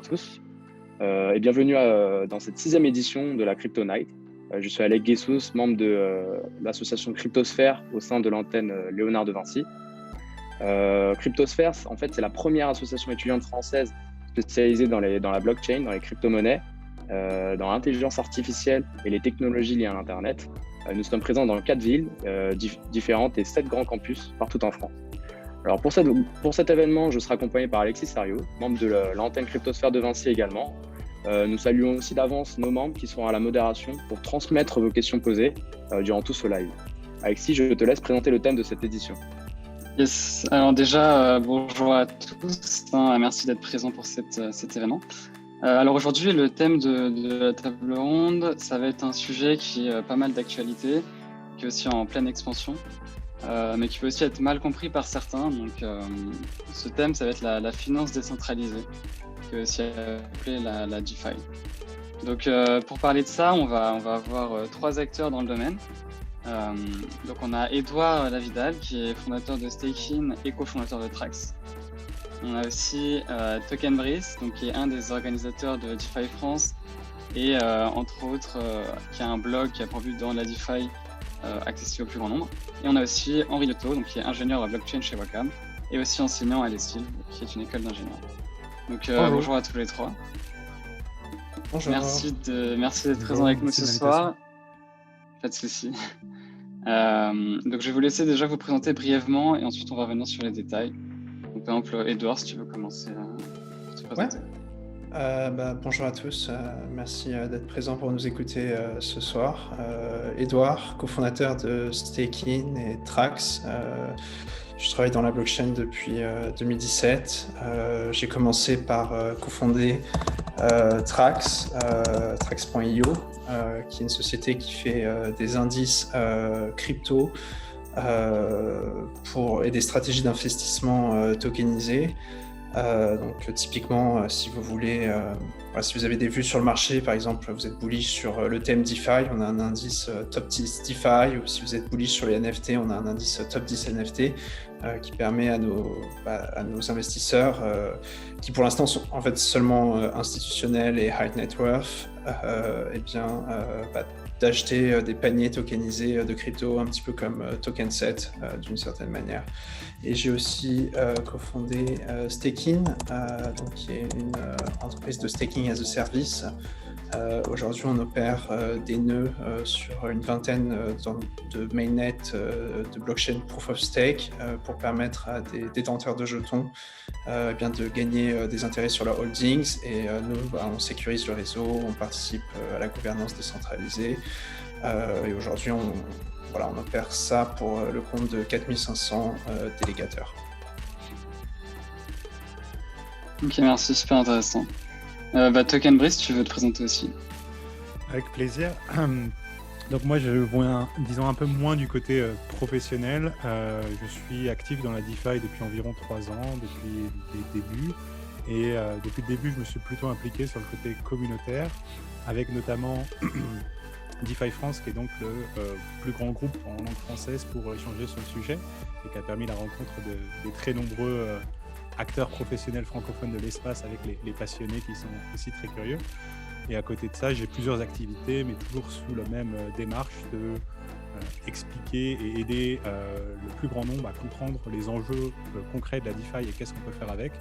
à tous et bienvenue dans cette 6e édition de la Crypto Night. Je suis Alec Guessous, membre de l'association Cryptosphère au sein de l'antenne Léonard de Vinci. Cryptosphère, en fait, c'est la première association étudiante française spécialisée dans la blockchain, dans les crypto-monnaies, dans l'intelligence artificielle et les technologies liées à l'Internet. Nous sommes présents dans 4 villes différentes et 7 grands campus partout en France. Alors pour cet événement, je serai accompagné par Alexis Sario, membre de l'antenne Cryptosphère de Vinci également. Nous saluons aussi d'avance nos membres qui seront à la modération pour transmettre vos questions posées durant tout ce live. Alexis, je te laisse présenter le thème de cette édition. Yes, alors déjà, bonjour à tous, merci d'être présents pour cet événement. Alors aujourd'hui, le thème de la table ronde, ça va être un sujet qui est pas mal d'actualité, qui est aussi en pleine expansion, mais qui peut aussi être mal compris par certains. Donc ce thème, ça va être la finance décentralisée, qui est aussi appelée la DeFi. Donc pour parler de ça, on va avoir 3 acteurs dans le domaine. Donc on a Edouard Lavidal qui est fondateur de Stakin et cofondateur de Trax. On a aussi Token Breeze, donc qui est un des organisateurs de DeFi France et entre autres qui a un blog qui a pour but de rendre la DeFi accessible au plus grand nombre. Et on a aussi Henri Leto, donc qui est ingénieur à blockchain chez Wacom et aussi enseignant à l'ESTIL, qui est une école d'ingénieurs. Donc bonjour à tous les trois. Bonjour. Merci d'être présent avec nous ce soir. Pas de souci. Donc je vais vous laisser déjà vous présenter brièvement et ensuite on va revenir sur les détails. Donc, par exemple, Edouard, si tu veux commencer à te présenter. Bonjour à tous, merci d'être présent pour nous écouter ce soir. Edouard, cofondateur de Stakin et Trax. Je travaille dans la blockchain depuis 2017. J'ai commencé par cofonder Trax, Trax.io, qui est une société qui fait des indices crypto et des stratégies d'investissement tokenisées. Donc typiquement, si vous voulez, si vous avez des vues sur le marché, par exemple, vous êtes bullish sur le thème DeFi, on a un indice top 10 DeFi, ou si vous êtes bullish sur les NFT, on a un indice top 10 NFT qui permet à nos investisseurs, qui pour l'instant sont en fait seulement institutionnels et high net worth, d'acheter des paniers tokenisés de crypto, un petit peu comme Tokenset d'une certaine manière. Et j'ai aussi cofondé Stakin, qui est une entreprise de staking as a service. Aujourd'hui, on opère des nœuds sur une vingtaine de mainnet de blockchain Proof of Stake pour permettre à des détenteurs de jetons de gagner des intérêts sur leurs holdings. Et nous, on sécurise le réseau, on participe à la gouvernance décentralisée. Et aujourd'hui, on opère ça pour le compte de 4500 délégateurs. Ok, merci, super intéressant. Token Breeze, tu veux te présenter aussi? Avec plaisir. Donc moi, je viens, disons, un peu moins du côté professionnel. Je suis actif dans la DeFi depuis environ 3 ans, depuis les débuts. Et depuis le début, je me suis plutôt impliqué sur le côté communautaire, avec notamment DeFi France, qui est donc le plus grand groupe en langue française pour échanger sur le sujet, et qui a permis la rencontre des très nombreux acteurs professionnels francophones de l'espace avec les passionnés qui sont aussi très curieux. Et à côté de ça, j'ai plusieurs activités, mais toujours sous la même démarche de expliquer et aider le plus grand nombre à comprendre les enjeux concrets de la DeFi et qu'est-ce qu'on peut faire avec.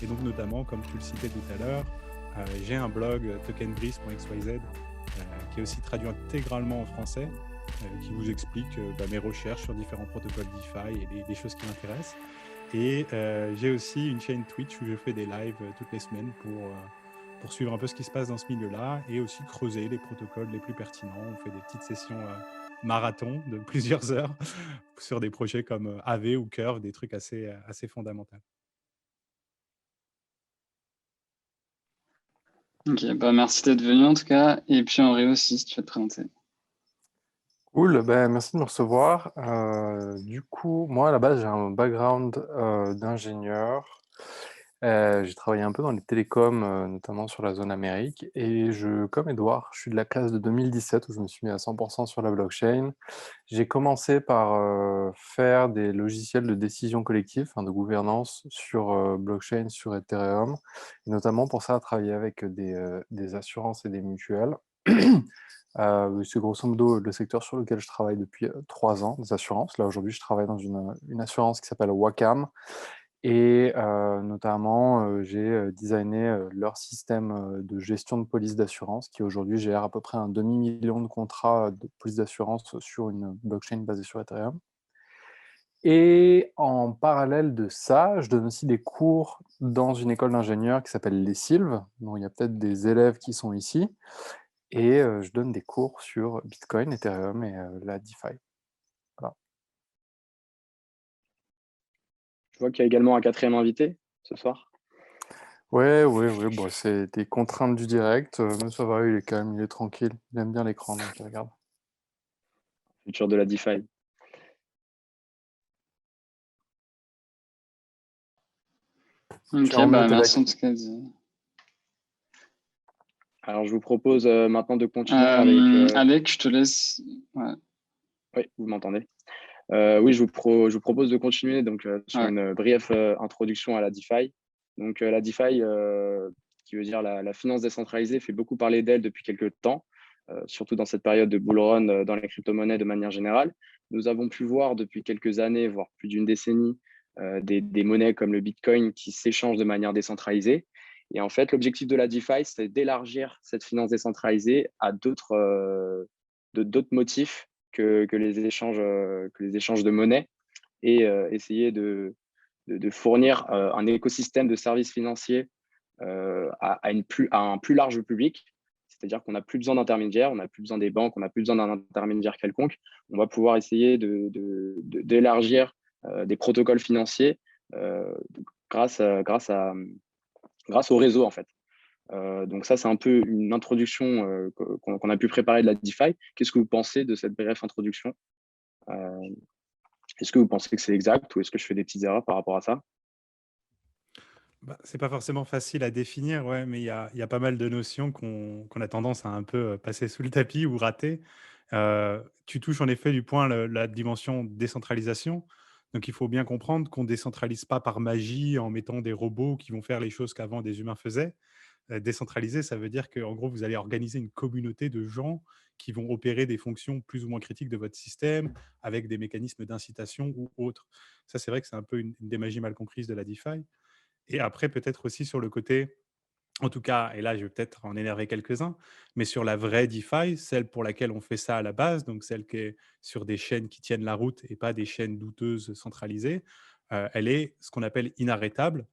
Et donc notamment, comme tu le citais tout à l'heure, j'ai un blog tokenbreeze.xyz qui est aussi traduit intégralement en français, qui vous explique mes recherches sur différents protocoles DeFi et des choses qui m'intéressent. Et j'ai aussi une chaîne Twitch où je fais des lives toutes les semaines pour suivre un peu ce qui se passe dans ce milieu-là et aussi creuser les protocoles les plus pertinents. On fait des petites sessions marathon de plusieurs heures sur des projets comme Aave ou Curve, des trucs assez fondamentaux. Ok, merci d'être venu en tout cas. Et puis Henri aussi, si tu veux te présenter. Cool, merci de me recevoir. Du coup, moi à la base j'ai un background d'ingénieur. J'ai travaillé un peu dans les télécoms, notamment sur la zone Amérique et comme Edouard, je suis de la classe de 2017 où je me suis mis à 100 sur la blockchain. J'ai commencé par, faire des logiciels de décision collective, enfin de gouvernance sur, blockchain, sur Ethereum et notamment pour ça, travailler avec, des assurances et des mutuelles. C'est grosso modo le secteur sur lequel je travaille depuis, 3 ans, des assurances. Là, aujourd'hui, je travaille dans une assurance qui s'appelle Wacam et notamment, j'ai, designé, leur système, de gestion de police d'assurance qui aujourd'hui gère à peu près un demi-million de contrats, de police d'assurance sur une blockchain basée sur Ethereum. Et en parallèle de ça, je donne aussi des cours dans une école d'ingénieurs qui s'appelle les Sylves, dont il y a peut-être des élèves qui sont ici et je donne des cours sur Bitcoin, Ethereum et la DeFi. Voilà. Je vois qu'il y a également un quatrième invité ce soir. Ouais, bon, c'est des contraintes du direct, mais ça va, il est calme, il est tranquille, il aime bien l'écran, donc il regarde. Futur de la DeFi. Ok, Tu as emmené tes merci en vacances. tout cas. Alors, je vous propose maintenant de continuer avec... Alec, je te laisse. Ouais. Oui, vous m'entendez. Oui, je vous propose de continuer donc, sur une brève introduction à la DeFi. Donc, la DeFi, qui veut dire la finance décentralisée, fait beaucoup parler d'elle depuis quelques temps, surtout dans cette période de bull run dans les crypto-monnaies de manière générale. Nous avons pu voir depuis quelques années, voire plus d'une décennie, des monnaies comme le Bitcoin qui s'échangent de manière décentralisée. Et en fait, l'objectif de la DeFi, c'est d'élargir cette finance décentralisée à d'autres motifs que les échanges de monnaie et essayer de fournir un écosystème de services financiers à un plus large public. C'est-à-dire qu'on n'a plus besoin d'intermédiaires, on n'a plus besoin des banques, on n'a plus besoin d'un intermédiaire quelconque. On va pouvoir essayer d'élargir des protocoles financiers grâce au réseau, en fait. Donc ça, c'est un peu une introduction qu'on a pu préparer de la DeFi. Qu'est-ce que vous pensez de cette brève introduction? Est-ce que vous pensez que c'est exact ou est-ce que je fais des petites erreurs par rapport à ça? C'est pas forcément facile à définir, ouais, mais il y a pas mal de notions qu'on a tendance à un peu passer sous le tapis ou rater. Tu touches en effet du point la dimension décentralisation. Donc il faut bien comprendre qu'on décentralise pas par magie en mettant des robots qui vont faire les choses qu'avant des humains faisaient. Décentraliser, ça veut dire qu'en gros, vous allez organiser une communauté de gens qui vont opérer des fonctions plus ou moins critiques de votre système avec des mécanismes d'incitation ou autres. Ça, c'est vrai que c'est un peu une des magies mal comprises de la DeFi. Et après, peut-être aussi sur le côté, en tout cas, et là, je vais peut-être en énerver quelques-uns, mais sur la vraie DeFi, celle pour laquelle on fait ça à la base, donc celle qui est sur des chaînes qui tiennent la route et pas des chaînes douteuses centralisées, elle est ce qu'on appelle inarrêtable,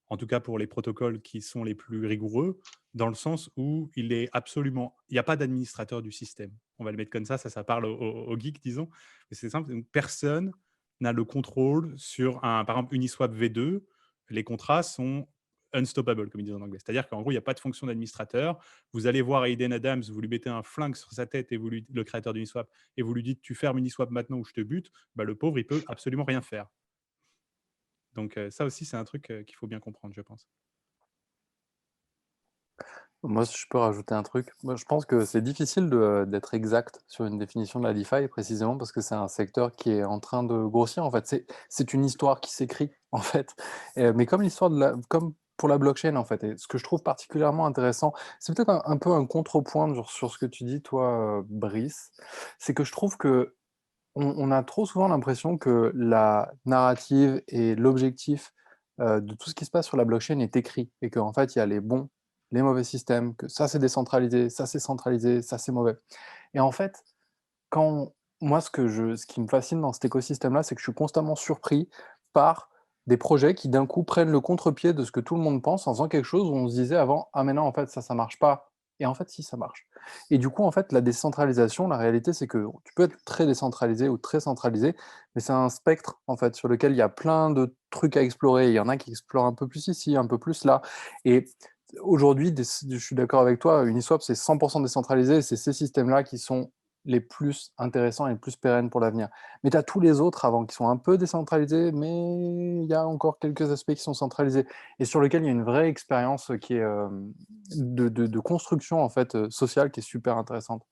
en tout cas pour les protocoles qui sont les plus rigoureux, dans le sens où il n'y a pas d'administrateur du système. On va le mettre comme ça parle aux geeks, disons. Mais c'est simple, donc personne n'a le contrôle sur par exemple, Uniswap V2. Les contrats sont unstoppable, comme ils disent en anglais. C'est-à-dire qu'en gros, il n'y a pas de fonction d'administrateur. Vous allez voir Aiden Adams, vous lui mettez un flingue sur sa tête, et le créateur d'Uniswap, et vous lui dites tu fermes Uniswap maintenant ou je te bute, le pauvre, il peut absolument rien faire. Donc ça aussi, c'est un truc qu'il faut bien comprendre, je pense. Moi, si je peux rajouter un truc, moi, je pense que c'est difficile d'être exact sur une définition de la DeFi, précisément parce que c'est un secteur qui est en train de grossir. En fait, c'est une histoire qui s'écrit, en fait. Mais comme comme pour la blockchain, en fait. Et ce que je trouve particulièrement intéressant, c'est peut-être un peu un contrepoint sur ce que tu dis, toi, Brice, c'est que je trouve que on a trop souvent l'impression que la narrative et l'objectif de tout ce qui se passe sur la blockchain est écrit et qu'en fait, il y a les bons, les mauvais systèmes, que ça c'est décentralisé, ça c'est centralisé, ça c'est mauvais. Et en fait, moi, ce qui me fascine dans cet écosystème-là, c'est que je suis constamment surpris par des projets qui d'un coup prennent le contre-pied de ce que tout le monde pense en faisant quelque chose où on se disait avant, ah mais non, en fait, ça marche pas. Et en fait, si, ça marche. Et du coup, en fait, la décentralisation, la réalité, c'est que tu peux être très décentralisé ou très centralisé, mais c'est un spectre, en fait, sur lequel il y a plein de trucs à explorer. Il y en a qui explorent un peu plus ici, un peu plus là. Et aujourd'hui, je suis d'accord avec toi, Uniswap, c'est 100% décentralisé. C'est ces systèmes-là qui sont les plus intéressants et les plus pérennes pour l'avenir. Mais tu as tous les autres avant qui sont un peu décentralisés, mais il y a encore quelques aspects qui sont centralisés et sur lesquels il y a une vraie expérience qui est de construction en fait, sociale qui est super intéressante.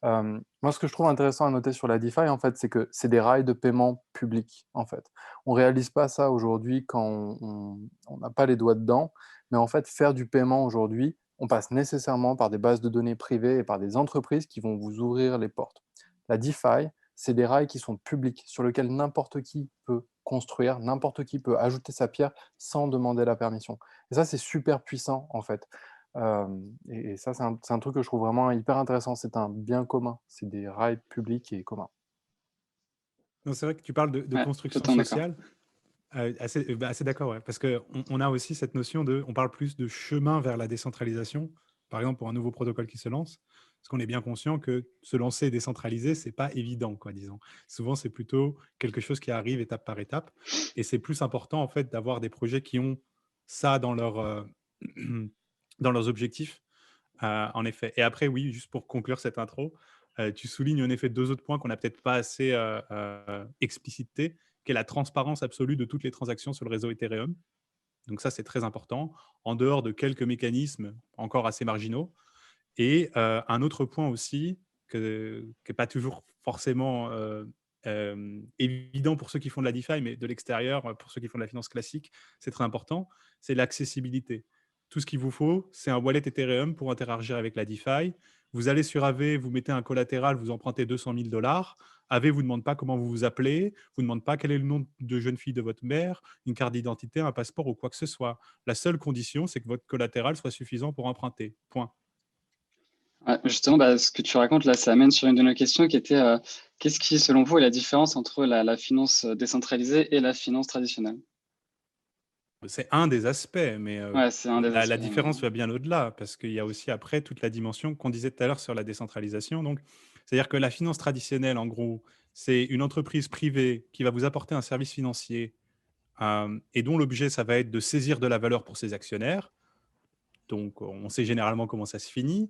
Moi, ce que je trouve intéressant à noter sur la DeFi, en fait, c'est que c'est des rails de paiement publics, en fait. On réalise pas ça aujourd'hui quand on n'a pas les doigts dedans, mais en fait, faire du paiement aujourd'hui, on passe nécessairement par des bases de données privées et par des entreprises qui vont vous ouvrir les portes. La DeFi, c'est des rails qui sont publics, sur lesquels n'importe qui peut construire, n'importe qui peut ajouter sa pierre sans demander la permission. Et ça, c'est super puissant, en fait. Et ça, c'est un truc que je trouve vraiment hyper intéressant. C'est un bien commun. C'est des rails publics et communs. Non, c'est vrai que tu parles de Ouais, construction totalement d'accord. sociale. Assez d'accord, ouais, parce qu'on a aussi cette notion on parle plus de chemin vers la décentralisation, par exemple pour un nouveau protocole qui se lance, parce qu'on est bien conscient que se lancer décentralisé, c'est pas évident, quoi, disons. Souvent, c'est plutôt quelque chose qui arrive étape par étape, et c'est plus important en fait d'avoir des projets qui ont ça dans dans leurs objectifs, en effet. Et après, oui, juste pour conclure cette intro, tu soulignes en effet deux autres points qu'on n'a peut-être pas assez explicités, qui est la transparence absolue de toutes les transactions sur le réseau Ethereum. Donc ça, c'est très important, en dehors de quelques mécanismes encore assez marginaux. Et un autre point aussi, qui n'est pas toujours forcément évident pour ceux qui font de la DeFi, mais de l'extérieur, pour ceux qui font de la finance classique, c'est très important, c'est l'accessibilité. Tout ce qu'il vous faut, c'est un wallet Ethereum pour interagir avec la DeFi. Vous allez sur Aave, vous mettez un collatéral, vous empruntez 200 000 $. Aave ne vous demande pas comment vous vous appelez, vous ne demande pas quel est le nom de jeune fille de votre mère, une carte d'identité, un passeport ou quoi que ce soit. La seule condition, c'est que votre collatéral soit suffisant pour emprunter. Point. Ouais, justement, ce que tu racontes là, ça amène sur une de nos questions qui était qu'est-ce qui, selon vous, est la différence entre la finance décentralisée et la finance traditionnelle? C'est un des aspects, mais Ouais, c'est un des aspects. la différence va bien au-delà, parce qu'il y a aussi après toute la dimension qu'on disait tout à l'heure sur la décentralisation. Donc, c'est-à-dire que la finance traditionnelle, en gros, c'est une entreprise privée qui va vous apporter un service financier et dont l'objet, ça va être de saisir de la valeur pour ses actionnaires. Donc, on sait généralement comment ça se finit.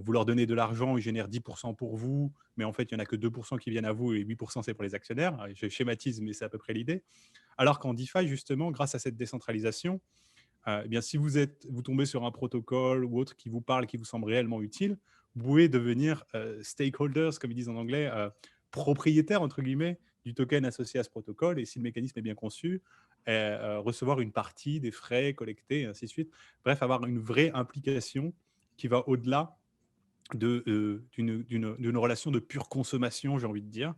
Vous leur donnez de l'argent, ils génèrent 10% pour vous, mais en fait, il n'y en a que 2% qui viennent à vous et 8% c'est pour les actionnaires. Je schématise, mais c'est à peu près l'idée. Alors qu'en DeFi, justement, grâce à cette décentralisation, eh bien, si vous tombez sur un protocole ou autre qui vous parle, qui vous semble réellement utile, vous pouvez devenir stakeholders, comme ils disent en anglais, propriétaires, entre guillemets, du token associé à ce protocole. Et si le mécanisme est bien conçu, recevoir une partie des frais collectés, et ainsi de suite. Bref, avoir une vraie implication qui va au-delà d'une relation de pure consommation, j'ai envie de dire.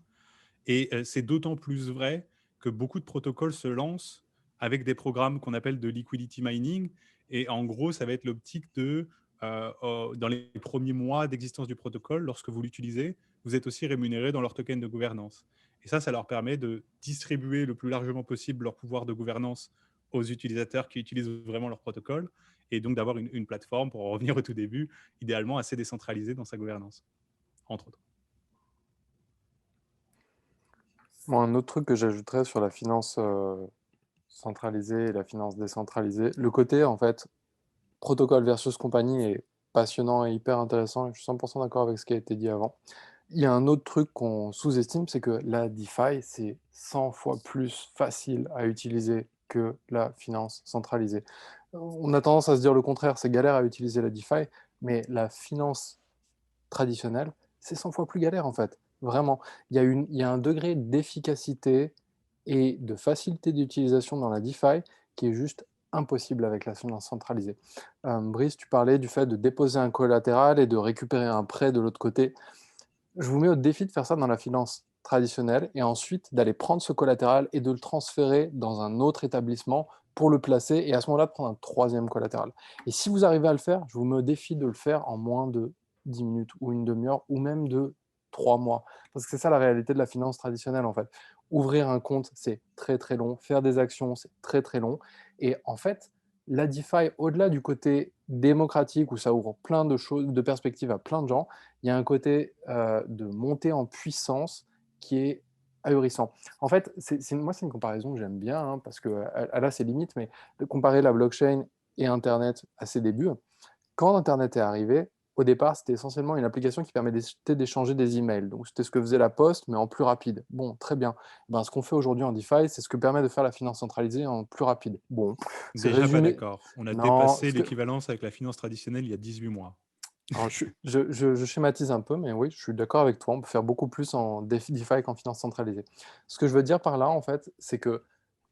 Et c'est d'autant plus vrai que beaucoup de protocoles se lancent avec des programmes qu'on appelle de liquidity mining. Et en gros, ça va être l'optique dans les premiers mois d'existence du protocole, lorsque vous l'utilisez, vous êtes aussi rémunéré dans leur token de gouvernance. Et ça leur permet de distribuer le plus largement possible leur pouvoir de gouvernance aux utilisateurs qui utilisent vraiment leur protocole, et donc d'avoir une plateforme, pour en revenir au tout début, idéalement assez décentralisée dans sa gouvernance, entre autres. Bon, un autre truc que j'ajouterais sur la finance centralisée et la finance décentralisée, le côté, en fait, protocole versus compagnie est passionnant et hyper intéressant, et je suis 100% d'accord avec ce qui a été dit avant. Il y a un autre truc qu'on sous-estime, c'est que la DeFi, c'est 100 fois plus facile à utiliser que la finance centralisée. On a tendance à se dire le contraire, c'est galère à utiliser la DeFi, mais la finance traditionnelle, c'est 100 fois plus galère en fait. Vraiment. Il y a un degré d'efficacité et de facilité d'utilisation dans la DeFi qui est juste impossible avec la finance centralisée. Brice, tu parlais du fait de déposer un collatéral et de récupérer un prêt de l'autre côté. Je vous mets au défi de faire ça dans la finance traditionnelle et ensuite d'aller prendre ce collatéral et de le transférer dans un autre établissement pour le placer et à ce moment-là de prendre un troisième collatéral. Et si vous arrivez à le faire, je vous mets au défi de le faire en moins de 10 minutes ou une demi-heure ou même de 3 mois. Parce que c'est ça la réalité de la finance traditionnelle en fait. Ouvrir un compte, c'est très très long. Faire des actions, c'est très très long. Et en fait, la DeFi, au-delà du côté démocratique où ça ouvre plein de choses, de perspectives à plein de gens, il y a un côté de montée en puissance qui est ahurissant. En fait, moi, c'est une comparaison que j'aime bien, hein, parce qu'elle a ses limites, mais de comparer la blockchain et Internet à ses débuts, quand Internet est arrivé, au départ, c'était essentiellement une application qui permettait d'échanger des emails. Donc, c'était ce que faisait la Poste, mais en plus rapide. Bon, très bien. Ben, ce qu'on fait aujourd'hui en DeFi, c'est ce que permet de faire la finance centralisée en plus rapide. Bon, c'est Déjà pas résumé. d'accord. On a Non, dépassé l'équivalence avec la finance traditionnelle il y a 18 mois. alors, je schématise un peu, mais oui, je suis d'accord avec toi. On peut faire beaucoup plus en DeFi qu'en finance centralisée. Ce que je veux dire par là, en fait, c'est que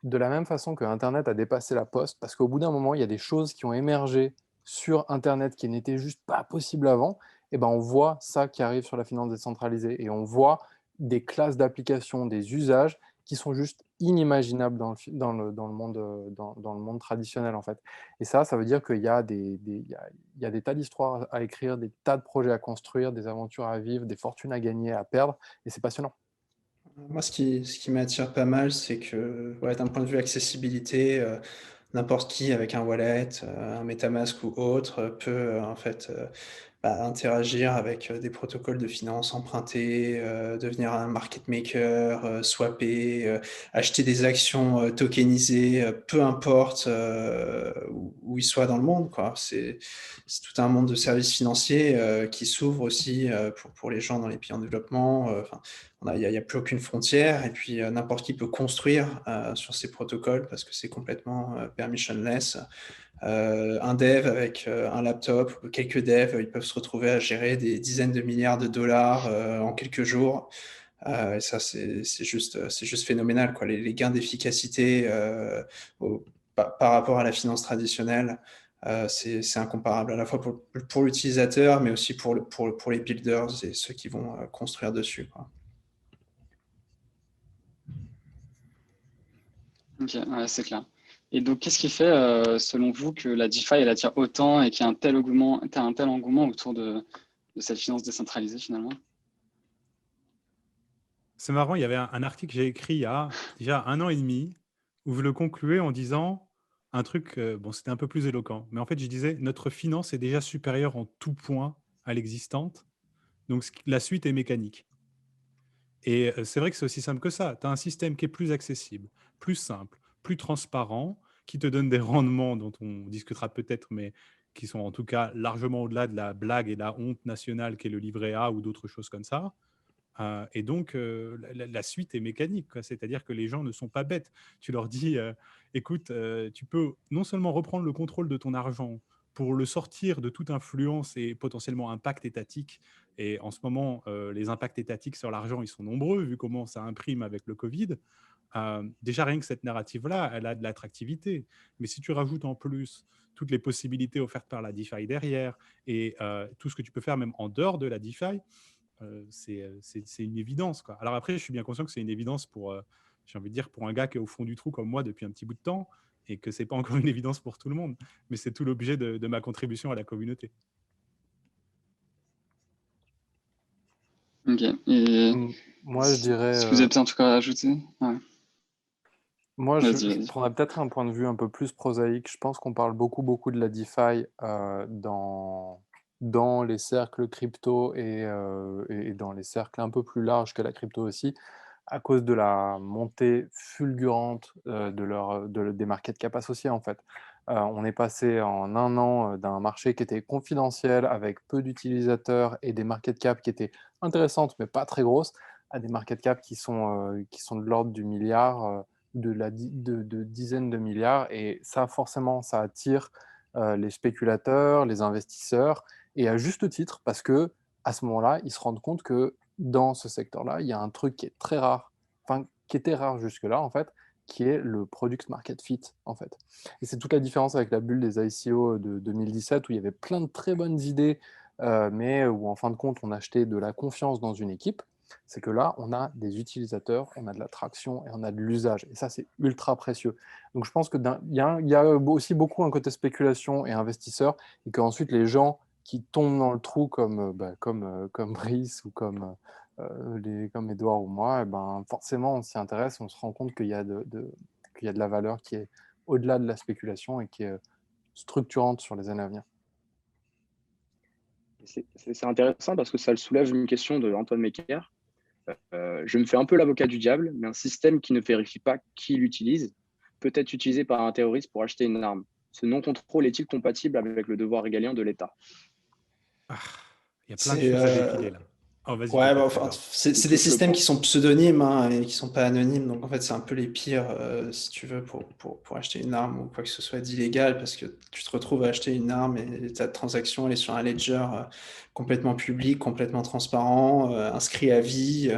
de la même façon que Internet a dépassé la Poste, parce qu'au bout d'un moment, il y a des choses qui ont émergé sur Internet qui n'étaient juste pas possibles avant, et ben on voit ça qui arrive sur la finance décentralisée et on voit des classes d'applications, des usages qui sont juste inimaginables dans le monde, dans le monde traditionnel en fait. Et ça veut dire qu'il y a il y a des tas d'histoires à écrire, des tas de projets à construire, des aventures à vivre, des fortunes à gagner, à perdre, et c'est passionnant. Moi, ce qui m'attire pas mal, c'est que, ouais, d'un point de vue accessibilité, n'importe qui avec un wallet, un MetaMask ou autre, peut en fait interagir avec des protocoles de finance, emprunter, devenir un market maker, swapper, acheter des actions tokenisées, peu importe où il soit dans le monde, quoi. C'est tout un monde de services financiers qui s'ouvre aussi pour les gens dans les pays en développement. Enfin, il n'y a plus aucune frontière et puis n'importe qui peut construire sur ces protocoles parce que c'est complètement permissionless. Un dev avec un laptop, quelques devs, ils peuvent se retrouver à gérer des dizaines de milliards de dollars en quelques jours. Et ça, c'est juste phénoménal, quoi. Les gains d'efficacité par rapport à la finance traditionnelle, c'est incomparable, à la fois pour l'utilisateur, mais aussi pour les builders et ceux qui vont construire dessus, quoi. Ok, ouais, c'est clair. Et donc, qu'est-ce qui fait, selon vous, que la DeFi, elle attire autant et qu'il y a un tel engouement autour de cette finance décentralisée, finalement? C'est marrant, il y avait un article que j'ai écrit il y a déjà 1 an et demi où je le concluais en disant un truc, bon, c'était un peu plus éloquent, mais en fait, je disais notre finance est déjà supérieure en tout point à l'existante, donc la suite est mécanique. Et c'est vrai que c'est aussi simple que ça. Tu as un système qui est plus accessible, plus simple, plus transparent, qui te donne des rendements dont on discutera peut-être, mais qui sont en tout cas largement au-delà de la blague et de la honte nationale qu'est le livret A ou d'autres choses comme ça. Et donc, la suite est mécanique, quoi. C'est-à-dire que les gens ne sont pas bêtes. Tu leur dis, écoute, tu peux non seulement reprendre le contrôle de ton argent pour le sortir de toute influence et potentiellement impact étatique. Et en ce moment, les impacts étatiques sur l'argent, ils sont nombreux, vu comment ça imprime avec le Covid. Déjà, rien que cette narrative-là, elle a de l'attractivité. Mais si tu rajoutes en plus toutes les possibilités offertes par la DeFi derrière et tout ce que tu peux faire même en dehors de la DeFi, c'est une évidence, quoi. Alors après, je suis bien conscient que c'est une évidence pour, j'ai envie de dire, pour un gars qui est au fond du trou comme moi depuis un petit bout de temps et que c'est pas encore une évidence pour tout le monde. Mais c'est tout l'objet de ma contribution à la communauté. Ok. Et Moi, je dirais, si vous avez peut-être en tout cas à ajouter? Ouais. moi, Vas-y, je vas-y. prendrais peut-être un point de vue un peu plus prosaïque. Je pense qu'on parle beaucoup de la DeFi dans les cercles crypto et dans les cercles un peu plus larges que la crypto aussi, à cause de la montée fulgurante des market cap associés en fait. On est passé en 1 an d'un marché qui était confidentiel avec peu d'utilisateurs et des market cap qui étaient intéressantes mais pas très grosses, à des market cap qui sont de l'ordre du milliard, de dizaines de milliards. Et ça, forcément, ça attire les spéculateurs, les investisseurs, et à juste titre, parce que à ce moment-là, ils se rendent compte que dans ce secteur-là, il y a un truc qui est très rare, enfin, qui était rare jusque-là, en fait, qui est le product market fit, en fait. Et c'est toute la différence avec la bulle des ICO de 2017, où il y avait plein de très bonnes idées, mais où, en fin de compte, on achetait de la confiance dans une équipe. C'est que là, on a des utilisateurs, on a de la traction et on a de l'usage. Et ça, c'est ultra précieux. Donc, je pense qu'il y a aussi beaucoup un côté spéculation et investisseur, et qu'ensuite, les gens qui tombent dans le trou comme Brice ou comme Edouard ou moi, forcément, on s'y intéresse, on se rend compte qu'il y a de la valeur qui est au-delà de la spéculation et qui est structurante sur les années à venir. C'est intéressant parce que ça le soulève une question de Antoine Mecker. Je me fais un peu l'avocat du diable, mais un système qui ne vérifie pas qui l'utilise peut être utilisé par un terroriste pour acheter une arme. Ce non-contrôle est-il compatible avec le devoir régalien de l'État? Ah, il y a plein de C'est choses à dépiler là. Oh, vas-y, ouais, bah, Patrick, enfin, vas-y. c'est Tu des touches le systèmes point. qui sont pseudonymes, hein, et qui sont pas anonymes. Donc en fait, c'est un peu les pires, si tu veux, pour acheter une arme ou quoi que ce soit d'illégal, parce que tu te retrouves à acheter une arme et ta transaction elle est sur un ledger complètement public, complètement transparent, inscrit à vie.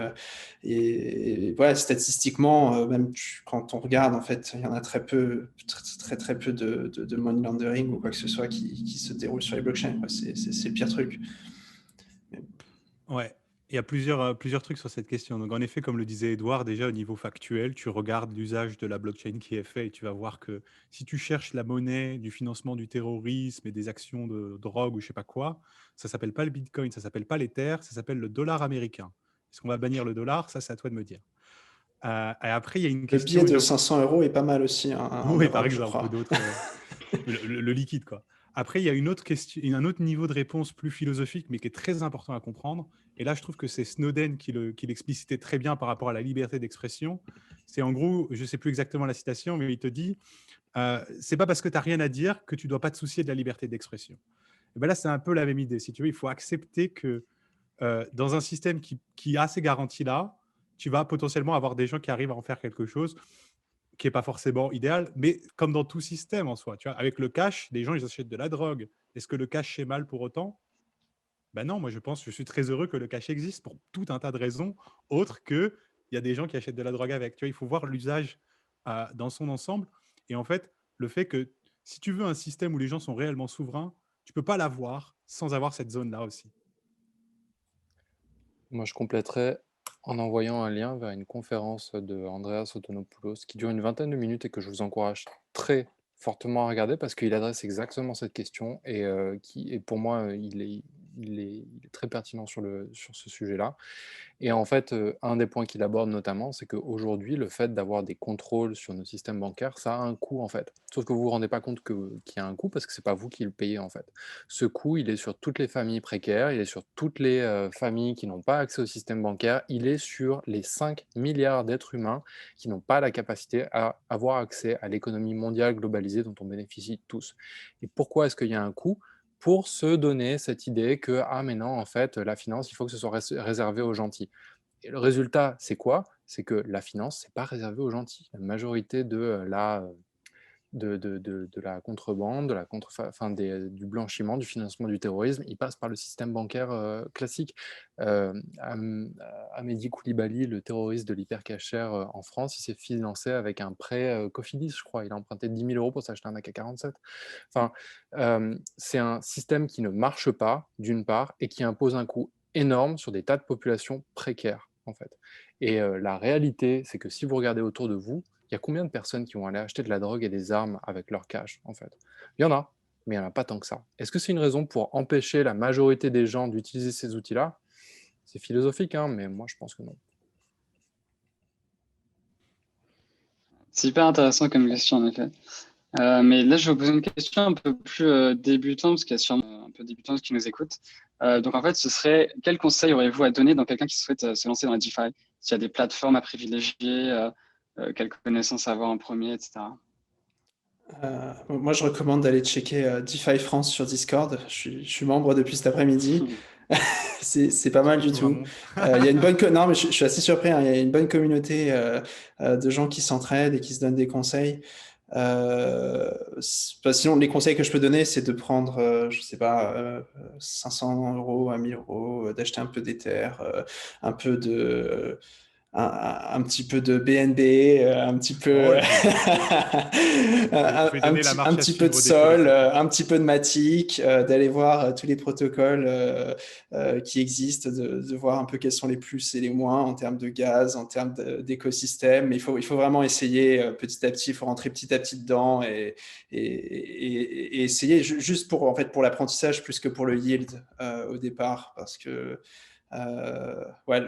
Et voilà, statistiquement, même quand on regarde, en fait, il y en a très peu, très peu de money laundering ou quoi que ce soit qui se déroule sur les blockchains, quoi. C'est le pire truc. Ouais, il y a plusieurs trucs sur cette question. Donc, en effet, comme le disait Edouard, déjà au niveau factuel, tu regardes l'usage de la blockchain qui est fait et tu vas voir que si tu cherches la monnaie du financement du terrorisme et des actions de drogue ou je sais pas quoi, ça s'appelle pas le Bitcoin, ça s'appelle pas l'Ether, ça s'appelle le dollar américain. Est-ce qu'on va bannir le dollar? Ça, c'est à toi de me dire. Et après, il y a une Le billet question de 500 euros est pas mal aussi, hein, en oui, par Europe, je exemple, ou crois. d'autres. Le liquide, quoi. Après, il y a une autre question, un autre niveau de réponse plus philosophique, mais qui est très important à comprendre. Et là, je trouve que c'est Snowden qui l'explicitait très bien par rapport à la liberté d'expression. C'est en gros, je ne sais plus exactement la citation, mais il te dit c'est pas parce que tu n'as rien à dire que tu ne dois pas te soucier de la liberté d'expression. Et ben là, c'est un peu la même idée. Si tu veux, il faut accepter que dans un système qui a ces garanties-là, tu vas potentiellement avoir des gens qui arrivent à en faire quelque chose qui n'est pas forcément idéal, mais comme dans tout système en soi. Tu vois, avec le cash, les gens, ils achètent de la drogue. Est-ce que le cash est mal pour autant? Ben non, moi je suis très heureux que le cash existe pour tout un tas de raisons autres que il y a des gens qui achètent de la drogue avec. Tu vois, il faut voir l'usage dans son ensemble. Et en fait, le fait que si tu veux un système où les gens sont réellement souverains, tu peux pas l'avoir sans avoir cette zone-là aussi. Moi, je compléterais en envoyant un lien vers une conférence de Andreas Antonopoulos qui dure une vingtaine de minutes et que je vous encourage très fortement à regarder parce qu'il adresse exactement cette question et pour moi, il est très pertinent sur ce sujet-là. Et en fait, un des points qu'il aborde notamment, c'est qu'aujourd'hui, le fait d'avoir des contrôles sur nos systèmes bancaires, ça a un coût, en fait. Sauf que vous vous rendez pas compte qu'il y a un coût parce que c'est pas vous qui le payez, en fait. Ce coût, il est sur toutes les familles précaires, il est sur toutes les familles qui n'ont pas accès au système bancaire, il est sur les 5 milliards d'êtres humains qui n'ont pas la capacité à avoir accès à l'économie mondiale globalisée dont on bénéficie tous. Et pourquoi est-ce qu'il y a un coût? Pour se donner cette idée que, ah mais non, en fait, la finance, il faut que ce soit réservé aux gentils. Et le résultat, c'est quoi? C'est que la finance, c'est pas réservé aux gentils. La majorité de la contrebande, du blanchiment, du financement du terrorisme, il passe par le système bancaire classique. Amédi Koulibaly, le terroriste de l'hypercachère en France, il s'est financé avec un prêt Cofidis, je crois. Il a emprunté 10 000 euros pour s'acheter un AK-47. Enfin, c'est un système qui ne marche pas, d'une part, et qui impose un coût énorme sur des tas de populations précaires, en fait. Et la réalité, c'est que si vous regardez autour de vous, il y a combien de personnes qui vont aller acheter de la drogue et des armes avec leur cash, en fait? Il y en a, mais il n'y en a pas tant que ça. Est-ce que c'est une raison pour empêcher la majorité des gens d'utiliser ces outils-là? C'est philosophique, hein, mais moi, je pense que non. C'est hyper intéressant comme question, en effet. Mais là, je vais vous poser une question un peu plus débutante, parce qu'il y a sûrement un peu débutante qui nous écoute. Donc, en fait, ce serait quel conseil aurez-vous à donner dans quelqu'un qui souhaite se lancer dans la DeFi? S'il y a des plateformes à privilégier, quelles connaissances à avoir en premier, etc. Moi, je recommande d'aller checker DeFi France sur Discord. Je suis membre depuis cet après-midi. C'est pas mal du Surtout tout. Ramon. Il y a une bonne non, mais je suis assez surpris, hein. Il y a une bonne communauté de gens qui s'entraident et qui se donnent des conseils. Sinon, les conseils que je peux donner, c'est de prendre, je sais pas, 500 euros, 1000 euros, d'acheter un peu d'Ether, un peu de un petit peu de BNB, un petit peu, Oh, je vais donner la un marche à petit peu de suivre des Sol, philosophes. un petit peu de Matic, d'aller voir tous les protocoles qui existent, de voir un peu quels sont les plus et les moins en termes de gaz, en termes d'écosystème. Mais il faut vraiment essayer petit à petit, il faut rentrer petit à petit dedans et essayer juste pour, en fait, pour l'apprentissage plus que pour le yield au départ, parce que ouais,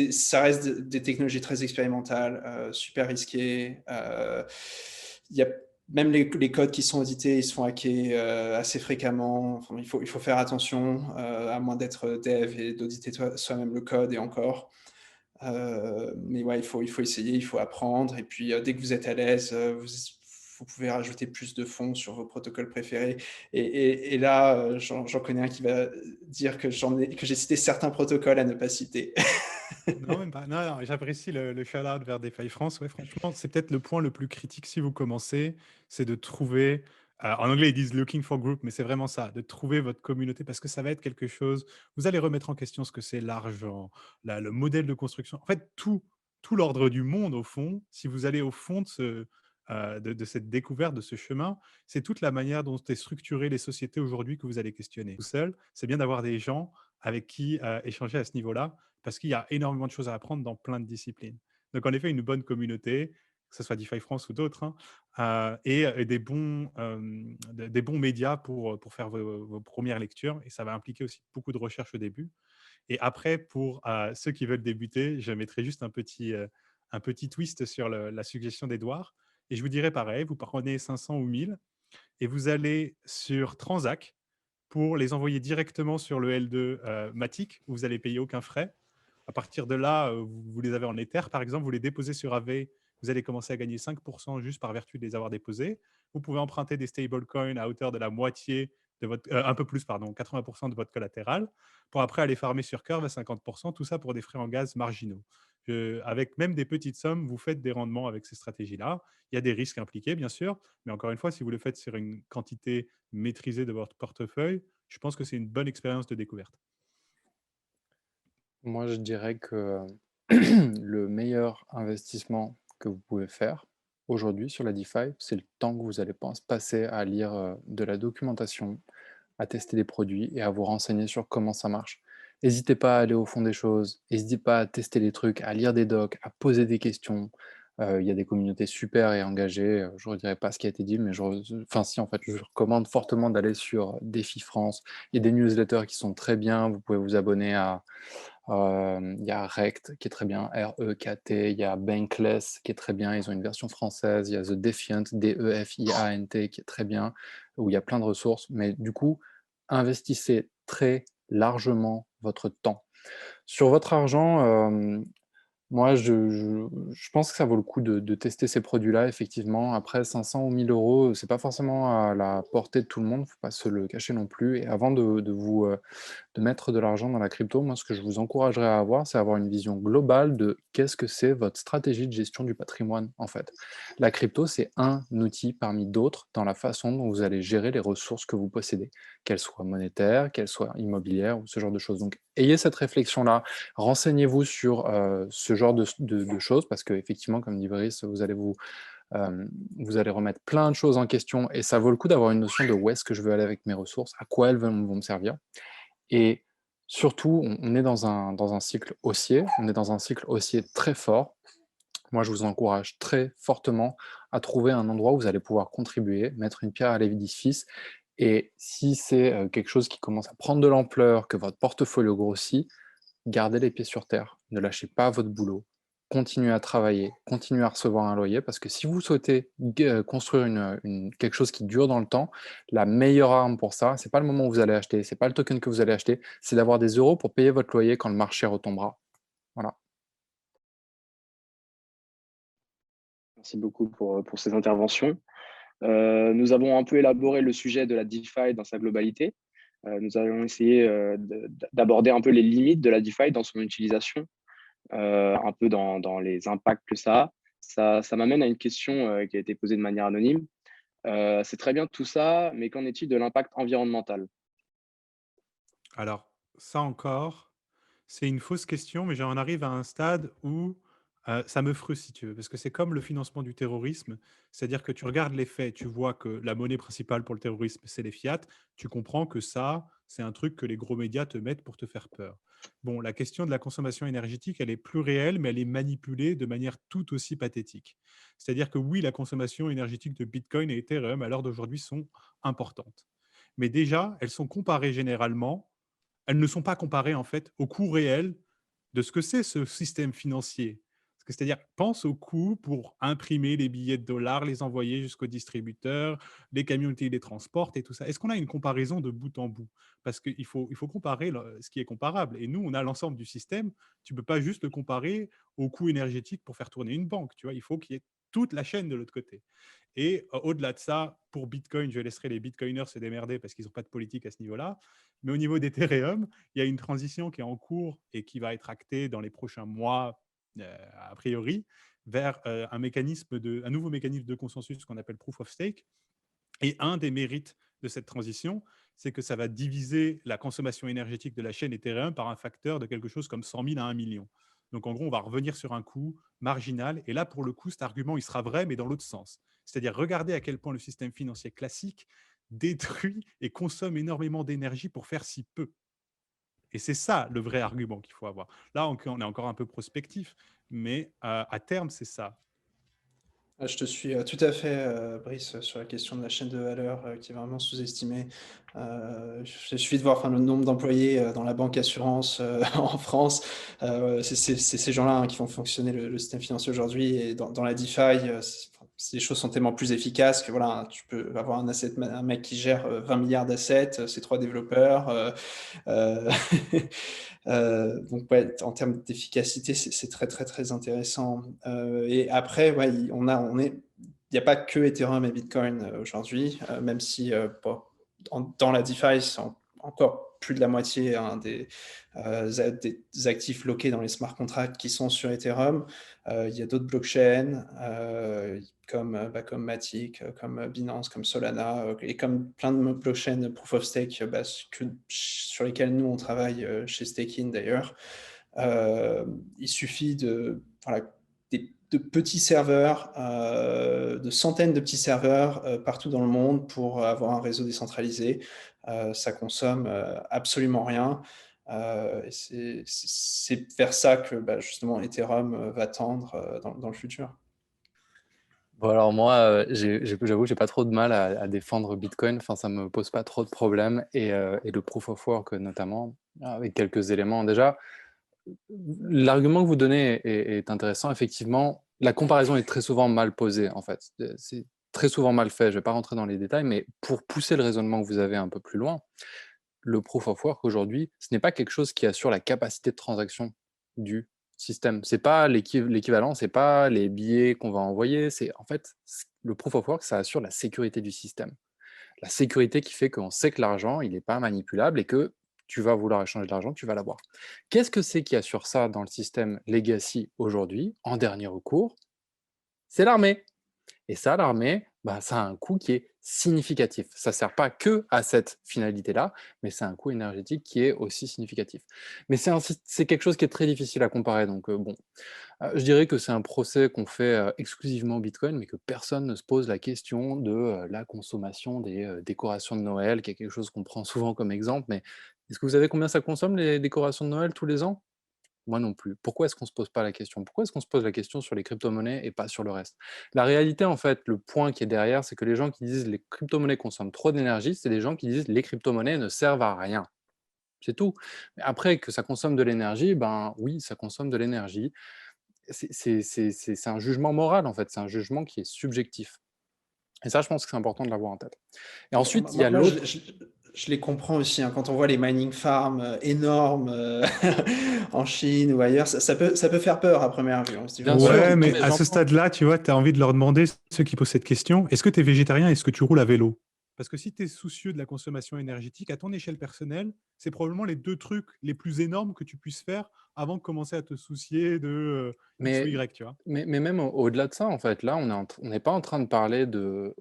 ça reste des technologies très expérimentales, super risquées. Il y a même les codes qui sont audités, ils se font hacker assez fréquemment. Enfin, il faut faire attention, à moins d'être dev et d'auditer soi-même le code et encore. Mais ouais, il faut essayer, il faut apprendre. Et puis, dès que vous êtes à l'aise, vous pouvez rajouter plus de fonds sur vos protocoles préférés. Et là, j'en connais un qui va dire que j'ai cité certains protocoles à ne pas citer. Non, même pas. Non, non, j'apprécie le shout-out vers DeFi France. Ouais, franchement, c'est peut-être le point le plus critique si vous commencez, c'est de trouver, en anglais, ils disent looking for group, mais c'est vraiment ça, de trouver votre communauté parce que ça va être quelque chose. Vous allez remettre en question ce que c'est l'argent, le modèle de construction. En fait, tout l'ordre du monde, au fond, si vous allez au fond de cette découverte, de ce chemin, c'est toute la manière dont est structurée les sociétés aujourd'hui que vous allez questionner. Tout seul, c'est bien d'avoir des gens avec qui échanger à ce niveau-là parce qu'il y a énormément de choses à apprendre dans plein de disciplines. Donc, en effet, une bonne communauté, que ce soit DeFi France ou d'autres, hein, et des bons médias pour faire vos premières lectures. Et ça va impliquer aussi beaucoup de recherche au début. Et après, pour ceux qui veulent débuter, je mettrai juste un petit twist sur la suggestion d'Edouard. Et je vous dirais pareil, vous prenez 500 ou 1000 et vous allez sur Transac pour les envoyer directement sur le L2 Matic, où vous n'allez payer aucun frais. À partir de là, vous les avez en Ether, par exemple, vous les déposez sur Aave, vous allez commencer à gagner 5% juste par vertu de les avoir déposés. Vous pouvez emprunter des stablecoins à hauteur de la moitié de votre, un peu plus, pardon, 80% de votre collatéral, pour après aller farmer sur Curve à 50%, tout ça pour des frais en gaz marginaux. Avec même des petites sommes, vous faites des rendements avec ces stratégies-là. Il y a des risques impliqués, bien sûr, mais encore une fois, si vous le faites sur une quantité maîtrisée de votre portefeuille, je pense que c'est une bonne expérience de découverte. Moi, je dirais que le meilleur investissement que vous pouvez faire aujourd'hui sur la DeFi, c'est le temps que vous allez passer à lire de la documentation, à tester des produits et à vous renseigner sur comment ça marche. N'hésitez pas à aller au fond des choses, n'hésitez pas à tester les trucs, à lire des docs, à poser des questions. Il y a des communautés super et engagées. Je ne redirai pas ce qui a été dit, mais enfin si, en fait, je recommande fortement d'aller sur DeFi France. Il y a des newsletters qui sont très bien. Vous pouvez vous abonner à il y a Rect qui est très bien, R-E-K-T, il y a Bankless qui est très bien, ils ont une version française, il y a The Defiant, D-E-F-I-A-N-T qui est très bien, où il y a plein de ressources, mais du coup, investissez très largement votre temps. Sur votre argent, moi, je pense que ça vaut le coup de tester ces produits-là, effectivement. Après, 500 ou 1000 euros, c'est pas forcément à la portée de tout le monde, faut pas se le cacher non plus. Et avant de mettre de l'argent dans la crypto, moi, ce que je vous encouragerais à avoir, c'est avoir une vision globale de qu'est-ce que c'est votre stratégie de gestion du patrimoine, en fait. La crypto, c'est un outil parmi d'autres dans la façon dont vous allez gérer les ressources que vous possédez, qu'elles soient monétaires, qu'elles soient immobilières ou ce genre de choses. Donc, ayez cette réflexion-là, renseignez-vous sur ce genre de choses, parce qu'effectivement, comme dit Brice, vous allez remettre plein de choses en question et ça vaut le coup d'avoir une notion de où est-ce que je veux aller avec mes ressources, à quoi elles vont me servir. Et surtout, on est dans un cycle haussier, on est dans un cycle haussier très fort. Moi, je vous encourage très fortement à trouver un endroit où vous allez pouvoir contribuer, mettre une pierre à l'édifice. Et si c'est quelque chose qui commence à prendre de l'ampleur, que votre portfolio grossit, gardez les pieds sur terre. Ne lâchez pas votre boulot. Continuez à travailler, continuez à recevoir un loyer, parce que si vous souhaitez construire quelque chose qui dure dans le temps, la meilleure arme pour ça, c'est pas le moment où vous allez acheter, c'est pas le token que vous allez acheter, c'est d'avoir des euros pour payer votre loyer quand le marché retombera. Voilà. Merci beaucoup pour ces interventions. Nous avons un peu élaboré le sujet de la DeFi dans sa globalité. Nous allons essayer d'aborder un peu les limites de la DeFi dans son utilisation, un peu dans les impacts que ça a. Ça m'amène à une question qui a été posée de manière anonyme. C'est très bien tout ça, mais qu'en est-il de l'impact environnemental? Alors, ça encore, c'est une fausse question, mais j'en arrive à un stade où ça me frustre, si tu veux, parce que c'est comme le financement du terrorisme, c'est-à-dire que tu regardes les faits, tu vois que la monnaie principale pour le terrorisme, c'est les fiat, tu comprends que ça, c'est un truc que les gros médias te mettent pour te faire peur. Bon, la question de la consommation énergétique, elle est plus réelle, mais elle est manipulée de manière tout aussi pathétique. C'est-à-dire que oui, la consommation énergétique de Bitcoin et Ethereum, à l'heure d'aujourd'hui, sont importantes. Mais déjà, elles sont comparées généralement, elles ne sont pas comparées en fait au coût réel de ce que c'est ce système financier. C'est-à-dire, pense au coût pour imprimer les billets de dollars, les envoyer jusqu'au distributeur, les camions qui les transportent et tout ça. Est-ce qu'on a une comparaison de bout en bout? Parce il faut comparer ce qui est comparable. Et nous, on a l'ensemble du système. Tu ne peux pas juste le comparer au coût énergétique pour faire tourner une banque. Tu vois, il faut qu'il y ait toute la chaîne de l'autre côté. Et au-delà de ça, pour Bitcoin, je laisserai les Bitcoiners se démerder parce qu'ils n'ont pas de politique à ce niveau-là. Mais au niveau d'Ethereum, il y a une transition qui est en cours et qui va être actée dans les prochains mois, a priori, vers un nouveau mécanisme de consensus qu'on appelle Proof of Stake. Et un des mérites de cette transition, c'est que ça va diviser la consommation énergétique de la chaîne Ethereum par un facteur de quelque chose comme 100 000 à 1 million. Donc, en gros, on va revenir sur un coût marginal. Et là, pour le coup, cet argument, il sera vrai, mais dans l'autre sens. C'est-à-dire, regardez à quel point le système financier classique détruit et consomme énormément d'énergie pour faire si peu. Et c'est ça le vrai argument qu'il faut avoir. Là, on est encore un peu prospectif, mais à terme, c'est ça. Je te suis tout à fait, Brice, sur la question de la chaîne de valeur qui est vraiment sous-estimée. Je suis de voir le nombre d'employés dans la banque assurance en France. C'est ces gens-là qui font fonctionner le système financier aujourd'hui. Et dans la DeFi, les choses sont tellement plus efficaces que voilà, tu peux avoir un mec qui gère 20 milliards d'assets, c'est 3 développeurs. Donc, ouais, en termes d'efficacité, c'est très, très, très intéressant. Et après, ouais, il n'y a pas que Ethereum et Bitcoin aujourd'hui, même si dans la DeFi, c'est encore plus de la moitié des actifs loqués dans les smart contracts qui sont sur Ethereum. Il y a d'autres blockchains comme Matic, comme Binance, comme Solana, et comme plein de blockchains Proof of Stake sur lesquels nous on travaille chez Stakin d'ailleurs. Il suffit de petits serveurs, de centaines de petits serveurs partout dans le monde pour avoir un réseau décentralisé. Ça consomme absolument rien. C'est vers ça que justement Ethereum va tendre dans le futur. Bon, alors moi, j'avoue, j'ai pas trop de mal à défendre Bitcoin. Enfin, ça me pose pas trop de problèmes. Et le proof of work notamment, avec quelques éléments. Déjà, l'argument que vous donnez est intéressant. Effectivement, la comparaison est très souvent mal posée, en fait. C'est très souvent mal fait. Je vais pas rentrer dans les détails, mais pour pousser le raisonnement que vous avez un peu plus loin, le proof of work aujourd'hui, ce n'est pas quelque chose qui assure la capacité de transaction du système. C'est pas l'équivalent, c'est pas les billets qu'on va envoyer. C'est en fait le proof of work, ça assure la sécurité du système. La sécurité qui fait qu'on sait que l'argent, il n'est pas manipulable et que tu vas vouloir échanger de l'argent, tu vas l'avoir. Qu'est-ce que c'est qui assure ça dans le système legacy aujourd'hui, en dernier recours? C'est l'armée. Et ça, l'armée, ça a un coût qui est significatif. Ça ne sert pas que à cette finalité-là, mais c'est un coût énergétique qui est aussi significatif. Mais c'est quelque chose qui est très difficile à comparer. Donc, je dirais que c'est un procès qu'on fait exclusivement au Bitcoin, mais que personne ne se pose la question de la consommation des décorations de Noël, qui est quelque chose qu'on prend souvent comme exemple. Mais est-ce que vous savez combien ça consomme les décorations de Noël tous les ans? Moi non plus. Pourquoi est-ce qu'on ne se pose pas la question? Pourquoi est-ce qu'on se pose la question sur les crypto-monnaies et pas sur le reste? La réalité, en fait, le point qui est derrière, c'est que les gens qui disent les crypto-monnaies consomment trop d'énergie, c'est des gens qui disent les crypto-monnaies ne servent à rien. C'est tout. Mais après, que ça consomme de l'énergie, ben oui, ça consomme de l'énergie. C'est un jugement moral, en fait. C'est un jugement qui est subjectif. Et ça, je pense que c'est important de l'avoir en tête. Et ensuite, il y a Moi, l'autre. je les comprends aussi, quand on voit les mining farms énormes en Chine ou ailleurs, ça peut faire peur à première vue. On se dit, Bien sûr. Ouais, mais mais à ce stade-là, tu vois, tu as envie de leur demander, ceux qui posent cette question, est-ce que tu es végétarien, est-ce que tu roules à vélo? Parce que si tu es soucieux de la consommation énergétique, à ton échelle personnelle, c'est probablement les 2 trucs les plus énormes que tu puisses faire avant de commencer à te soucier de X ou Mais, Y, tu vois. mais même au-delà de ça, en fait, là, on n'est pas en train de parler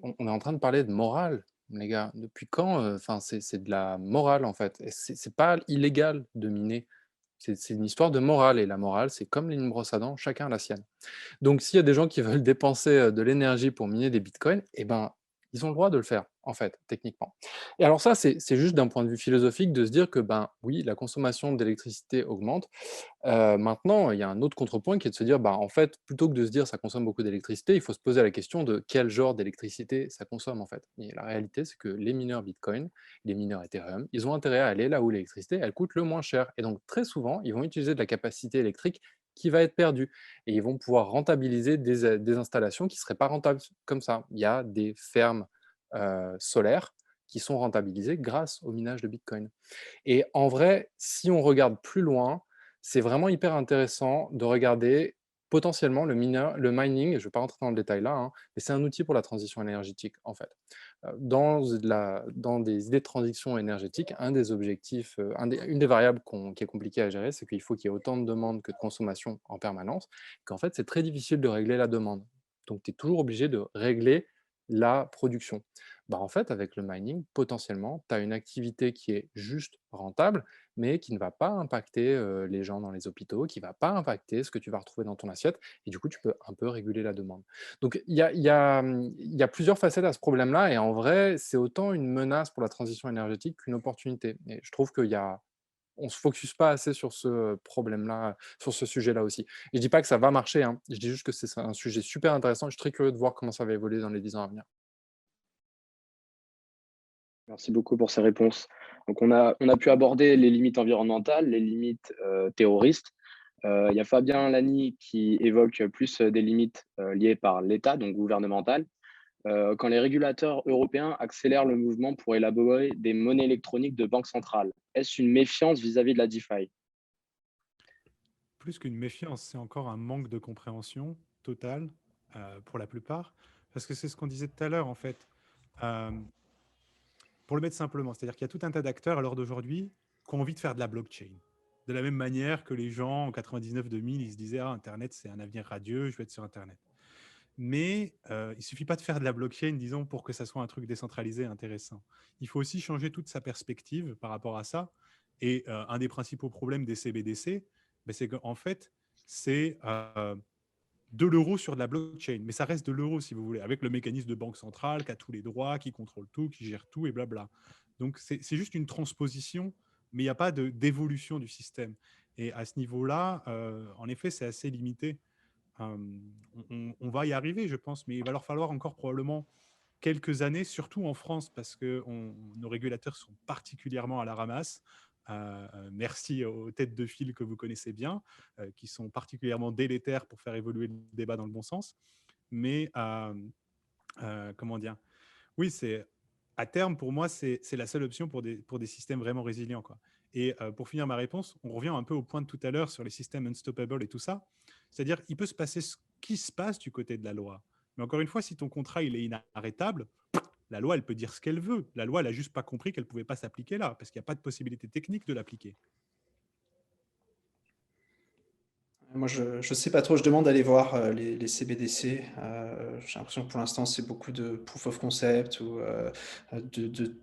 on est en train de parler de morale, les gars. Depuis quand? Enfin, c'est de la morale, en fait. Et c'est pas illégal de miner. C'est une histoire de morale. Et la morale, c'est comme une brosse à dents, chacun a la sienne. Donc, s'il y a des gens qui veulent dépenser de l'énergie pour miner des bitcoins, eh ben, ils ont le droit de le faire, en fait, techniquement. Et alors ça, c'est juste d'un point de vue philosophique de se dire que, ben oui, la consommation d'électricité augmente. Maintenant, il y a un autre contrepoint qui est de se dire, en fait, plutôt que de se dire ça consomme beaucoup d'électricité, il faut se poser la question de quel genre d'électricité ça consomme, en fait. Et la réalité, c'est que les mineurs Bitcoin, les mineurs Ethereum, ils ont intérêt à aller là où l'électricité, elle coûte le moins cher. Et donc, très souvent, ils vont utiliser de la capacité électrique qui va être perdue. Et ils vont pouvoir rentabiliser des installations qui ne seraient pas rentables comme ça. Il y a des fermes solaires qui sont rentabilisées grâce au minage de Bitcoin. Et en vrai, si on regarde plus loin, c'est vraiment hyper intéressant de regarder potentiellement, le mining, et je ne vais pas rentrer dans le détail là, hein, mais c'est un outil pour la transition énergétique, en fait. Dans des idées de transition énergétique, un des objectifs, une des variables qui est compliquée à gérer, c'est qu'il faut qu'il y ait autant de demande que de consommation en permanence, qu'en fait, c'est très difficile de régler la demande. Donc, tu es toujours obligé de régler la production. Bah, en fait, avec le mining, potentiellement, tu as une activité qui est juste rentable, mais qui ne va pas impacter les gens dans les hôpitaux, qui ne va pas impacter ce que tu vas retrouver dans ton assiette, et du coup, tu peux un peu réguler la demande. Donc, il y a plusieurs facettes à ce problème-là, et en vrai, c'est autant une menace pour la transition énergétique qu'une opportunité. Et je trouve qu'il y a on ne se focus pas assez sur ce problème-là, sur ce sujet-là aussi. Et je ne dis pas que ça va marcher, hein. Je dis juste que c'est un sujet super intéressant. Je suis très curieux de voir comment ça va évoluer dans les 10 ans à venir. Merci beaucoup pour ces réponses. Donc, on a pu aborder les limites environnementales, les limites terroristes. Il y a Fabien Lani qui évoque plus des limites liées par l'État, donc gouvernementales. Quand les régulateurs européens accélèrent le mouvement pour élaborer des monnaies électroniques de banque centrale, est-ce une méfiance vis-à-vis de la DeFi? Plus qu'une méfiance, c'est encore un manque de compréhension totale pour la plupart, parce que c'est ce qu'on disait tout à l'heure, en fait. Euh, pour le mettre simplement, c'est-à-dire qu'il y a tout un tas d'acteurs à l'heure d'aujourd'hui qui ont envie de faire de la blockchain. De la même manière que les gens en 99-2000, ils se disaient « Ah, Internet, c'est un avenir radieux, je vais être sur Internet ». Mais il ne suffit pas de faire de la blockchain, disons, pour que ça soit un truc décentralisé intéressant. Il faut aussi changer toute sa perspective par rapport à ça. Et un des principaux problèmes des CBDC, ben, c'est qu'en fait, c'est de l'euro sur de la blockchain. Mais ça reste de l'euro, si vous voulez, avec le mécanisme de banque centrale qui a tous les droits, qui contrôle tout, qui gère tout et blabla. Donc, c'est juste une transposition, mais il n'y a pas d'évolution du système. Et à ce niveau-là, en effet, c'est assez limité. On va y arriver, je pense, mais il va leur falloir encore probablement quelques années, surtout en France, parce que nos régulateurs sont particulièrement à la ramasse. Merci aux têtes de file que vous connaissez bien, qui sont particulièrement délétères pour faire évoluer le débat dans le bon sens. Mais comment dire? Oui, c'est à terme, pour moi, c'est la seule option pour des systèmes vraiment résilients, quoi. Et pour finir ma réponse, on revient un peu au point de tout à l'heure sur les systèmes unstoppable et tout ça. C'est-à-dire il peut se passer ce qui se passe du côté de la loi. Mais encore une fois, si ton contrat il est inarrêtable, la loi, elle peut dire ce qu'elle veut. La loi, elle n'a juste pas compris qu'elle ne pouvait pas s'appliquer là, parce qu'il n'y a pas de possibilité technique de l'appliquer. Moi, je ne sais pas trop, je demande d'aller voir les CBDC. J'ai l'impression que pour l'instant, c'est beaucoup de proof of concept ou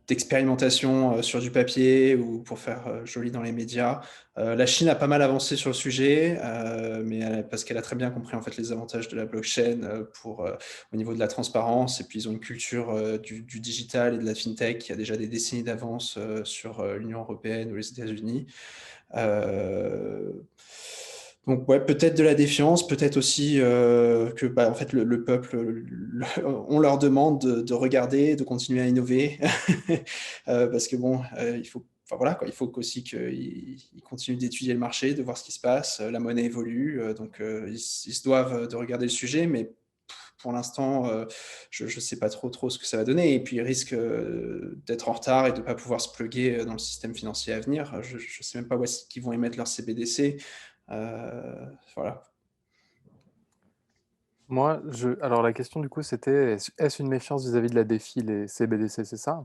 d'expérimentation sur du papier ou pour faire joli dans les médias. La Chine a pas mal avancé sur le sujet, parce qu'elle a très bien compris en fait, les avantages de la blockchain au niveau de la transparence. Et puis, ils ont une culture du digital et de la fintech qui a déjà des décennies d'avance sur l'Union européenne ou les États-Unis. Donc ouais, peut-être de la défiance, peut-être aussi que en fait le peuple, on leur demande de regarder, de continuer à innover, parce que bon, il faut, enfin voilà quoi, il faut aussi qu'ils continuent d'étudier le marché, de voir ce qui se passe. La monnaie évolue, donc ils se doivent de regarder le sujet, mais pour l'instant, je ne sais pas trop ce que ça va donner. Et puis, ils risquent d'être en retard et de ne pas pouvoir se plugger dans le système financier à venir. Je ne sais même pas où est-ce qu'ils vont émettre leur CBDC. Voilà. Moi, alors la question du coup, c'était est-ce une méfiance vis-à-vis de la défi, les CBDC, c'est ça?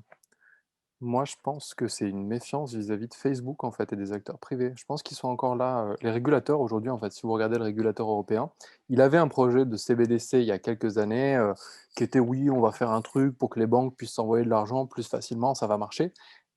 Moi, je pense que c'est une méfiance vis-à-vis de Facebook en fait et des acteurs privés. Je pense qu'ils sont encore là. Les régulateurs aujourd'hui, en fait, si vous regardez le régulateur européen, il avait un projet de CBDC il y a quelques années qui était oui, on va faire un truc pour que les banques puissent s'envoyer de l'argent plus facilement, ça va marcher.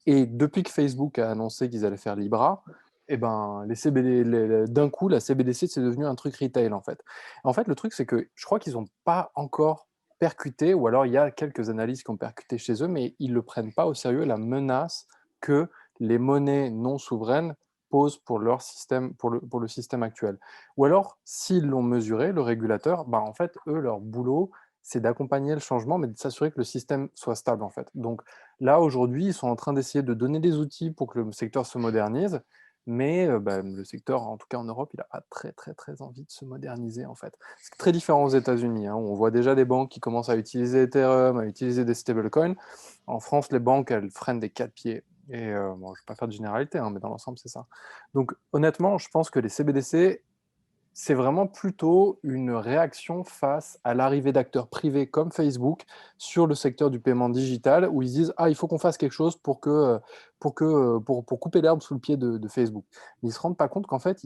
Et depuis que Facebook a annoncé qu'ils allaient faire Libra, eh ben, d'un coup, la CBDC, c'est devenu un truc retail en fait. En fait, le truc, c'est que je crois qu'ils n'ont pas encore percuté, ou alors il y a quelques analyses qui ont percuté chez eux, mais ils ne le prennent pas au sérieux, la menace que les monnaies non souveraines posent pour leur système, pour le système actuel. Ou alors, s'ils l'ont mesuré, le régulateur, bah, en fait, eux, leur boulot, c'est d'accompagner le changement, mais de s'assurer que le système soit stable, en fait. Donc là, aujourd'hui, ils sont en train d'essayer de donner des outils pour que le secteur se modernise, mais le secteur, en tout cas en Europe, il n'a pas très envie de se moderniser, en fait. C'est très différent aux États-Unis, hein. On voit déjà des banques qui commencent à utiliser Ethereum, à utiliser des stablecoins. En France, les banques, elles freinent des quatre pieds. Et bon, je ne vais pas faire de généralité, hein, mais dans l'ensemble, c'est ça. Donc, honnêtement, je pense que les CBDC, c'est vraiment plutôt une réaction face à l'arrivée d'acteurs privés comme Facebook sur le secteur du paiement digital, où ils disent ah, il faut qu'on fasse quelque chose pour couper l'herbe sous le pied de Facebook. Mais ils se rendent pas compte qu'en fait,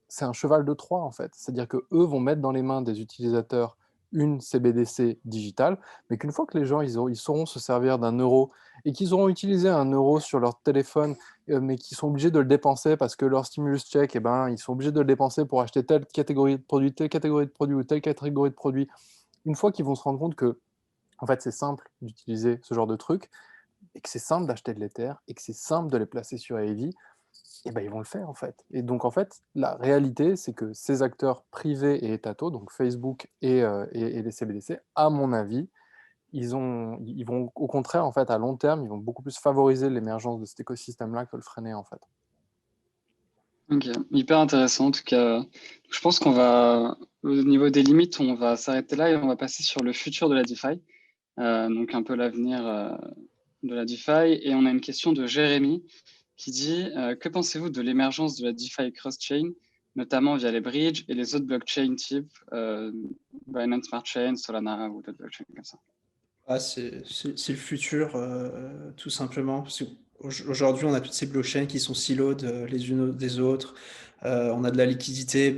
c'est un cheval de Troie en fait. C'est-à-dire que eux vont mettre dans les mains des utilisateurs une CBDC digitale, mais qu'une fois que les gens ils sauront se servir d'un euro et qu'ils auront utilisé un euro sur leur téléphone, mais qui sont obligés de le dépenser parce que leur stimulus check, eh ben, ils sont obligés de le dépenser pour acheter telle catégorie de produits, telle catégorie de produits ou telle catégorie de produits. Une fois qu'ils vont se rendre compte que en fait, c'est simple d'utiliser ce genre de truc et que c'est simple d'acheter de l'Ether et que c'est simple de les placer sur Aevi, eh ben, ils vont le faire en fait. Et donc en fait, la réalité, c'est que ces acteurs privés et étataux, donc Facebook et les CBDC, à mon avis, ils vont au contraire, en fait, à long terme, ils vont beaucoup plus favoriser l'émergence de cet écosystème-là que le freiner, en fait. Ok, hyper intéressant en tout cas. Je pense qu'on va, au niveau des limites, on va s'arrêter là et on va passer sur le futur de la DeFi, donc un peu l'avenir de la DeFi. Et on a une question de Jérémy qui dit que pensez-vous de l'émergence de la DeFi cross-chain, notamment via les bridges et les autres blockchains type Binance Smart Chain, Solana ou d'autres blockchains comme ça? Ah, c'est le futur, tout simplement. Parce qu'aujourd'hui, on a toutes ces blockchains qui sont siloed les unes des autres. On a de la liquidité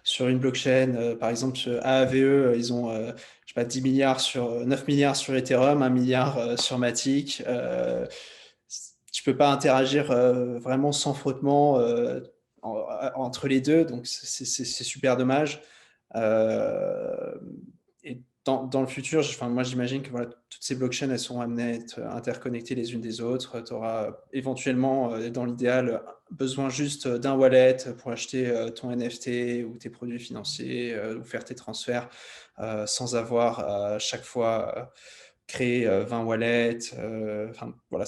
sur une blockchain. Par exemple, AAVE, ils ont je sais pas, 10 milliards 9 milliards sur Ethereum, 1 milliard sur Matic. Tu peux pas interagir vraiment sans frottement entre les deux, donc c'est super dommage. Et dans le futur, moi j'imagine que voilà, toutes ces blockchains elles sont amenées à être interconnectées les unes des autres. Tu auras éventuellement, dans l'idéal, besoin juste d'un wallet pour acheter ton NFT ou tes produits financiers ou faire tes transferts sans avoir à chaque fois créer 20 wallets. Voilà,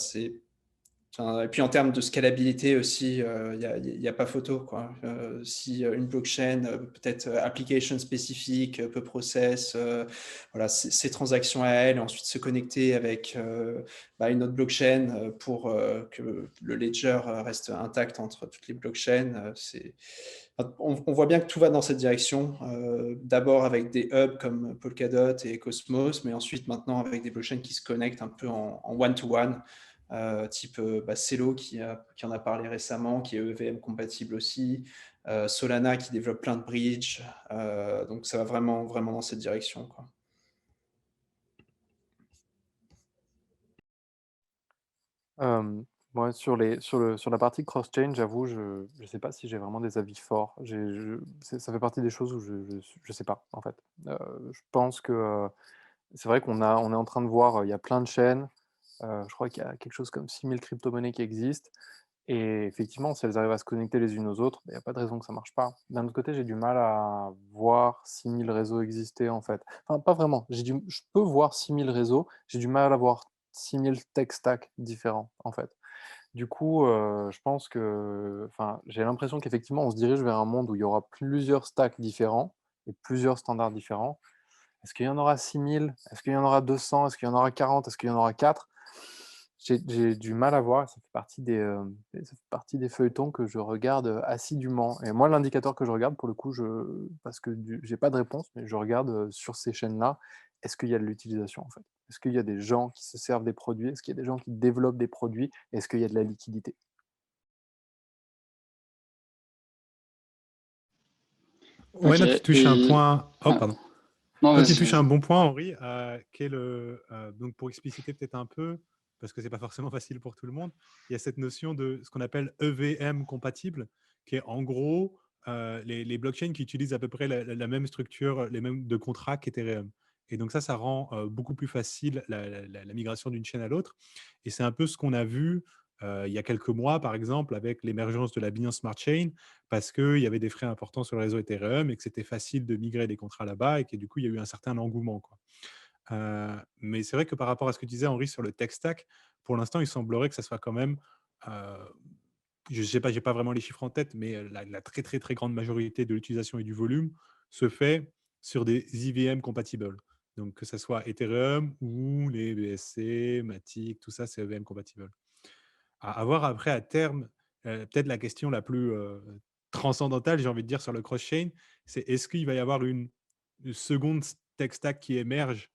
et puis en termes de scalabilité aussi, il n'y a pas photo, quoi. Si une blockchain, peut-être application spécifique, peut process voilà, ces transactions à elle, et ensuite se connecter avec une autre blockchain pour que le ledger reste intact entre toutes les blockchains, on voit bien que tout va dans cette direction. D'abord avec des hubs comme Polkadot et Cosmos, mais ensuite maintenant avec des blockchains qui se connectent un peu en one-to-one. Type Celo qui en a parlé récemment, qui est EVM compatible aussi, Solana qui développe plein de bridges, donc ça va vraiment, vraiment dans cette direction, quoi. Moi, sur la partie cross-chain, j'avoue, je ne sais pas si j'ai vraiment des avis forts. Ça fait partie des choses où je sais pas, en fait. Je pense que c'est vrai on est en train de voir, il y a plein de chaînes. Je crois qu'il y a quelque chose comme 6000 crypto-monnaies qui existent. Et effectivement, si elles arrivent à se connecter les unes aux autres, il n'y a pas de raison que ça marche pas. D'un autre côté, j'ai du mal à voir 6000 réseaux exister, en fait. Enfin, pas vraiment. Je peux voir 6000 réseaux, j'ai du mal à voir 6000 tech stacks différents, en fait. Du coup, je pense que, enfin, j'ai l'impression qu'effectivement, on se dirige vers un monde où il y aura plusieurs stacks différents et plusieurs standards différents. Est-ce qu'il y en aura 6000? Est-ce qu'il y en aura 200? Est-ce qu'il y en aura 40? Est-ce qu'il y en aura 4? J'ai du mal à voir. Ça fait partie des feuilletons que je regarde assidûment. Et moi, l'indicateur que je regarde, pour le coup, parce que j'ai pas de réponse, mais je regarde sur ces chaînes-là, est-ce qu'il y a de l'utilisation, en fait? Est-ce qu'il y a des gens qui se servent des produits? Est-ce qu'il y a des gens qui développent des produits? Est-ce qu'il y a de la liquidité? Ouais, Ok, là tu touches un et... point. Oh, Ah, pardon. non, Là tu vas-y, touches un vas-y. bon point, Henri, donc pour expliciter peut-être un peu, parce que c'est pas forcément facile pour tout le monde, il y a cette notion de ce qu'on appelle EVM compatible, qui est en gros les blockchains qui utilisent à peu près la même structure, les mêmes de contrats qu'Ethereum. Et donc ça rend beaucoup plus facile la migration d'une chaîne à l'autre. Et c'est un peu ce qu'on a vu il y a quelques mois, par exemple, avec l'émergence de la Binance Smart Chain, parce qu'il y avait des frais importants sur le réseau Ethereum et que c'était facile de migrer des contrats là-bas et que du coup, il y a eu un certain engouement, quoi. Mais c'est vrai que par rapport à ce que tu disais, Henri, sur le tech stack, pour l'instant, il semblerait que ça soit quand même, euh, je ne sais pas, j'ai pas vraiment les chiffres en tête, mais la très, très, très grande majorité de l'utilisation et du volume se fait sur des IVM compatibles. Donc, que ce soit Ethereum ou les BSC, Matic, tout ça, c'est EVM compatible. À voir après, à terme, peut-être la question la plus transcendantale, j'ai envie de dire, sur le cross-chain, c'est est-ce qu'il va y avoir une seconde tech stack qui émerge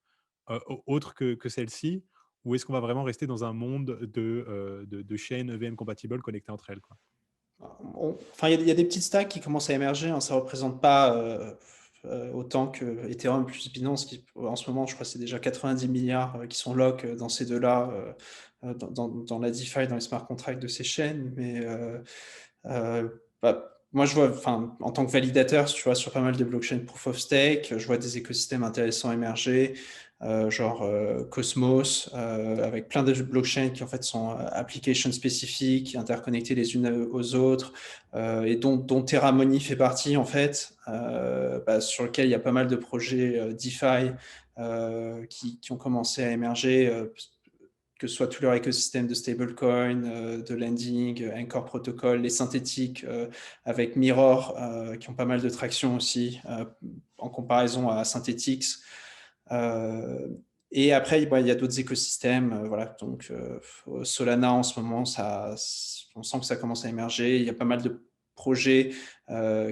autre que celle-ci, ou est-ce qu'on va vraiment rester dans un monde de chaînes EVM compatibles connectées entre elles, quoi. Enfin, il y a des petites stacks qui commencent à émerger, hein. Ça ne représente pas autant que Ethereum plus Binance, qui en ce moment, je crois que c'est déjà 90 milliards qui sont lock dans ces deux-là, dans la DeFi, dans les smart contracts de ces chaînes. Mais moi, je vois, enfin, en tant que validateur, tu vois, sur pas mal de blockchains proof of stake, je vois des écosystèmes intéressants émerger, genre Cosmos, avec plein de blockchains qui en fait sont application spécifiques, interconnectées les unes aux autres, et dont Terramoni fait partie en fait, sur lequel il y a pas mal de projets DeFi qui ont commencé à émerger. Que ce soit tout leur écosystème de stablecoin, de lending, Anchor Protocol, les synthétiques avec Mirror, qui ont pas mal de traction aussi, en comparaison à Synthetix. Et après, il y a d'autres écosystèmes. Voilà. Donc, Solana, en ce moment, on sent que ça commence à émerger. Il y a pas mal de projets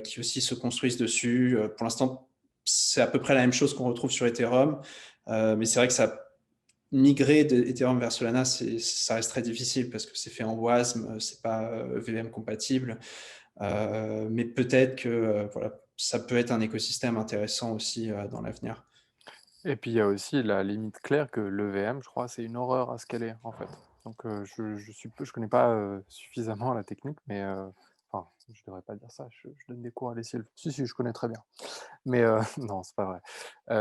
qui aussi se construisent dessus. Pour l'instant, c'est à peu près la même chose qu'on retrouve sur Ethereum. Mais c'est vrai que ça migrer d'Ethereum vers Solana, ça reste très difficile parce que c'est fait en WASM, c'est pas VM compatible. Mais peut-être que voilà, ça peut être un écosystème intéressant aussi dans l'avenir. Et puis il y a aussi la limite claire que l'EVM, je crois, c'est une horreur à scaler en fait. Donc je connais pas suffisamment la technique, mais enfin, je devrais pas dire ça. Je donne des cours à l'ESIL. Si, si, je connais très bien. Mais non, c'est pas vrai.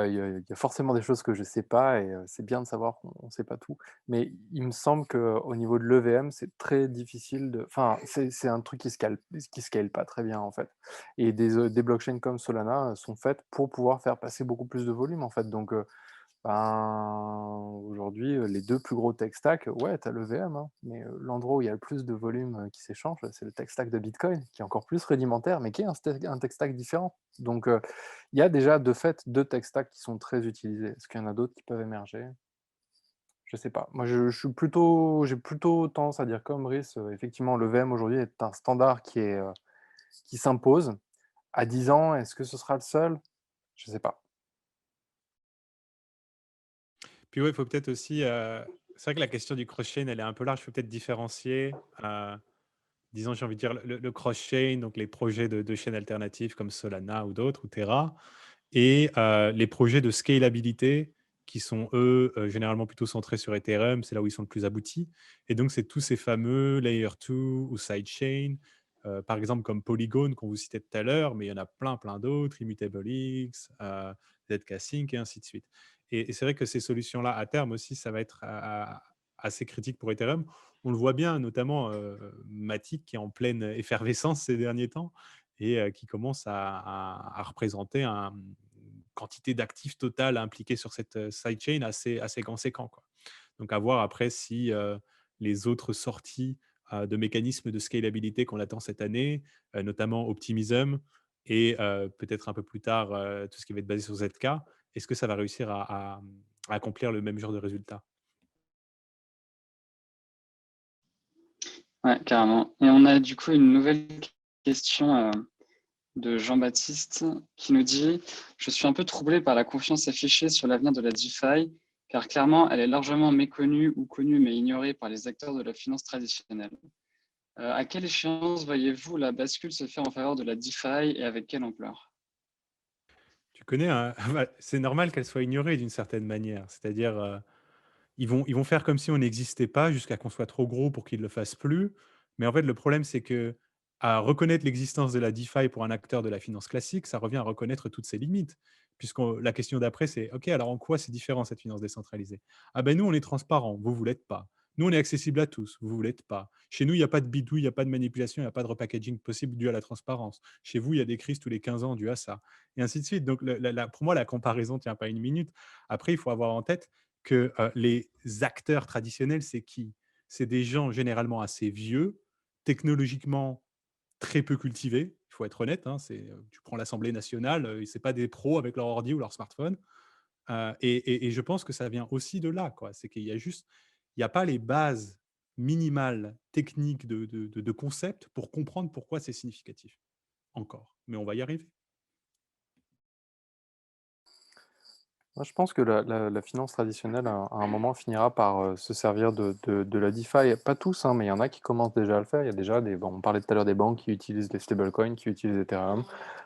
Il y a forcément des choses que je sais pas et c'est bien de savoir qu'on sait pas tout. Mais il me semble qu'au niveau de l'EVM, c'est très difficile de enfin, c'est un truc qui scale pas très bien, en fait. Et des blockchains comme Solana sont faites pour pouvoir faire passer beaucoup plus de volume, en fait. Donc ben, aujourd'hui, les 2 plus gros tech stacks, ouais, tu as l'EVM, hein, mais l'endroit où il y a le plus de volume qui s'échange, c'est le tech stack de Bitcoin, qui est encore plus rudimentaire, mais qui est un tech stack différent. Donc, il y a déjà de fait 2 tech stacks qui sont très utilisés. Est-ce qu'il y en a d'autres qui peuvent émerger? Je sais pas. Moi, j'ai plutôt tendance à dire comme Brice, effectivement, l'EVM aujourd'hui est un standard qui s'impose. À 10 ans, est-ce que ce sera le seul? Je sais pas. Puis ouais, il faut peut-être aussi. C'est vrai que la question du cross-chain, elle est un peu large. Il faut peut-être différencier, disons, j'ai envie de dire, le cross-chain, donc les projets de chaînes alternatives comme Solana ou d'autres, ou Terra, et les projets de scalabilité qui sont, eux, généralement plutôt centrés sur Ethereum. C'est là où ils sont le plus aboutis. Et donc, c'est tous ces fameux Layer 2 ou sidechain, par exemple comme Polygon qu'on vous citait tout à l'heure, mais il y en a plein, plein d'autres, ImmutableX, Zk-Sync et ainsi de suite. Et c'est vrai que ces solutions-là, à terme aussi, ça va être assez critique pour Ethereum. On le voit bien, notamment Matic, qui est en pleine effervescence ces derniers temps et qui commence à représenter une quantité d'actifs totale impliqués sur cette sidechain assez conséquent, quoi. Donc, à voir après si les autres sorties de mécanismes de scalabilité qu'on attend cette année, notamment Optimism et peut-être un peu plus tard tout ce qui va être basé sur ZK, est-ce que ça va réussir à accomplir le même genre de résultat? Ouais, carrément. Et on a du coup une nouvelle question de Jean-Baptiste qui nous dit: Je suis un peu troublé par la confiance affichée sur l'avenir de la DeFi, car clairement, elle est largement méconnue ou connue mais ignorée par les acteurs de la finance traditionnelle. À quelle échéance voyez-vous la bascule se faire en faveur de la DeFi et avec quelle ampleur? Tu connais, c'est normal qu'elle soit ignorée d'une certaine manière. C'est-à-dire, ils vont faire comme si on n'existait pas jusqu'à qu'on soit trop gros pour qu'ils ne le fassent plus. Mais en fait, le problème, c'est que à reconnaître l'existence de la DeFi pour un acteur de la finance classique, ça revient à reconnaître toutes ses limites. Puisque la question d'après, c'est OK, alors en quoi c'est différent cette finance décentralisée? Ah ben nous, on est transparent, vous ne l'êtes pas. Nous, on est accessible à tous, vous ne l'êtes pas. Chez nous, il n'y a pas de bidouille, il n'y a pas de manipulation, il n'y a pas de repackaging possible dû à la transparence. Chez vous, il y a des crises tous les 15 ans dues à ça. Et ainsi de suite. Donc, pour moi, la comparaison ne tient pas une minute. Après, il faut avoir en tête que les acteurs traditionnels, c'est qui? C'est des gens généralement assez vieux, technologiquement très peu cultivés, il faut être honnête, hein, tu prends l'Assemblée nationale, ce n'est pas des pros avec leur ordi ou leur smartphone. Et je pense que ça vient aussi de là, quoi. C'est qu'il y a juste, il n'y a pas les bases minimales techniques de concepts pour comprendre pourquoi c'est significatif. encore. Mais on va y arriver. Moi, je pense que la finance traditionnelle, à un moment, finira par se servir de la DeFi. Pas tous, hein, mais il y en a qui commencent déjà à le faire. Il y a déjà bon, on parlait tout à l'heure des banques qui utilisent les stablecoins, qui utilisent Ethereum.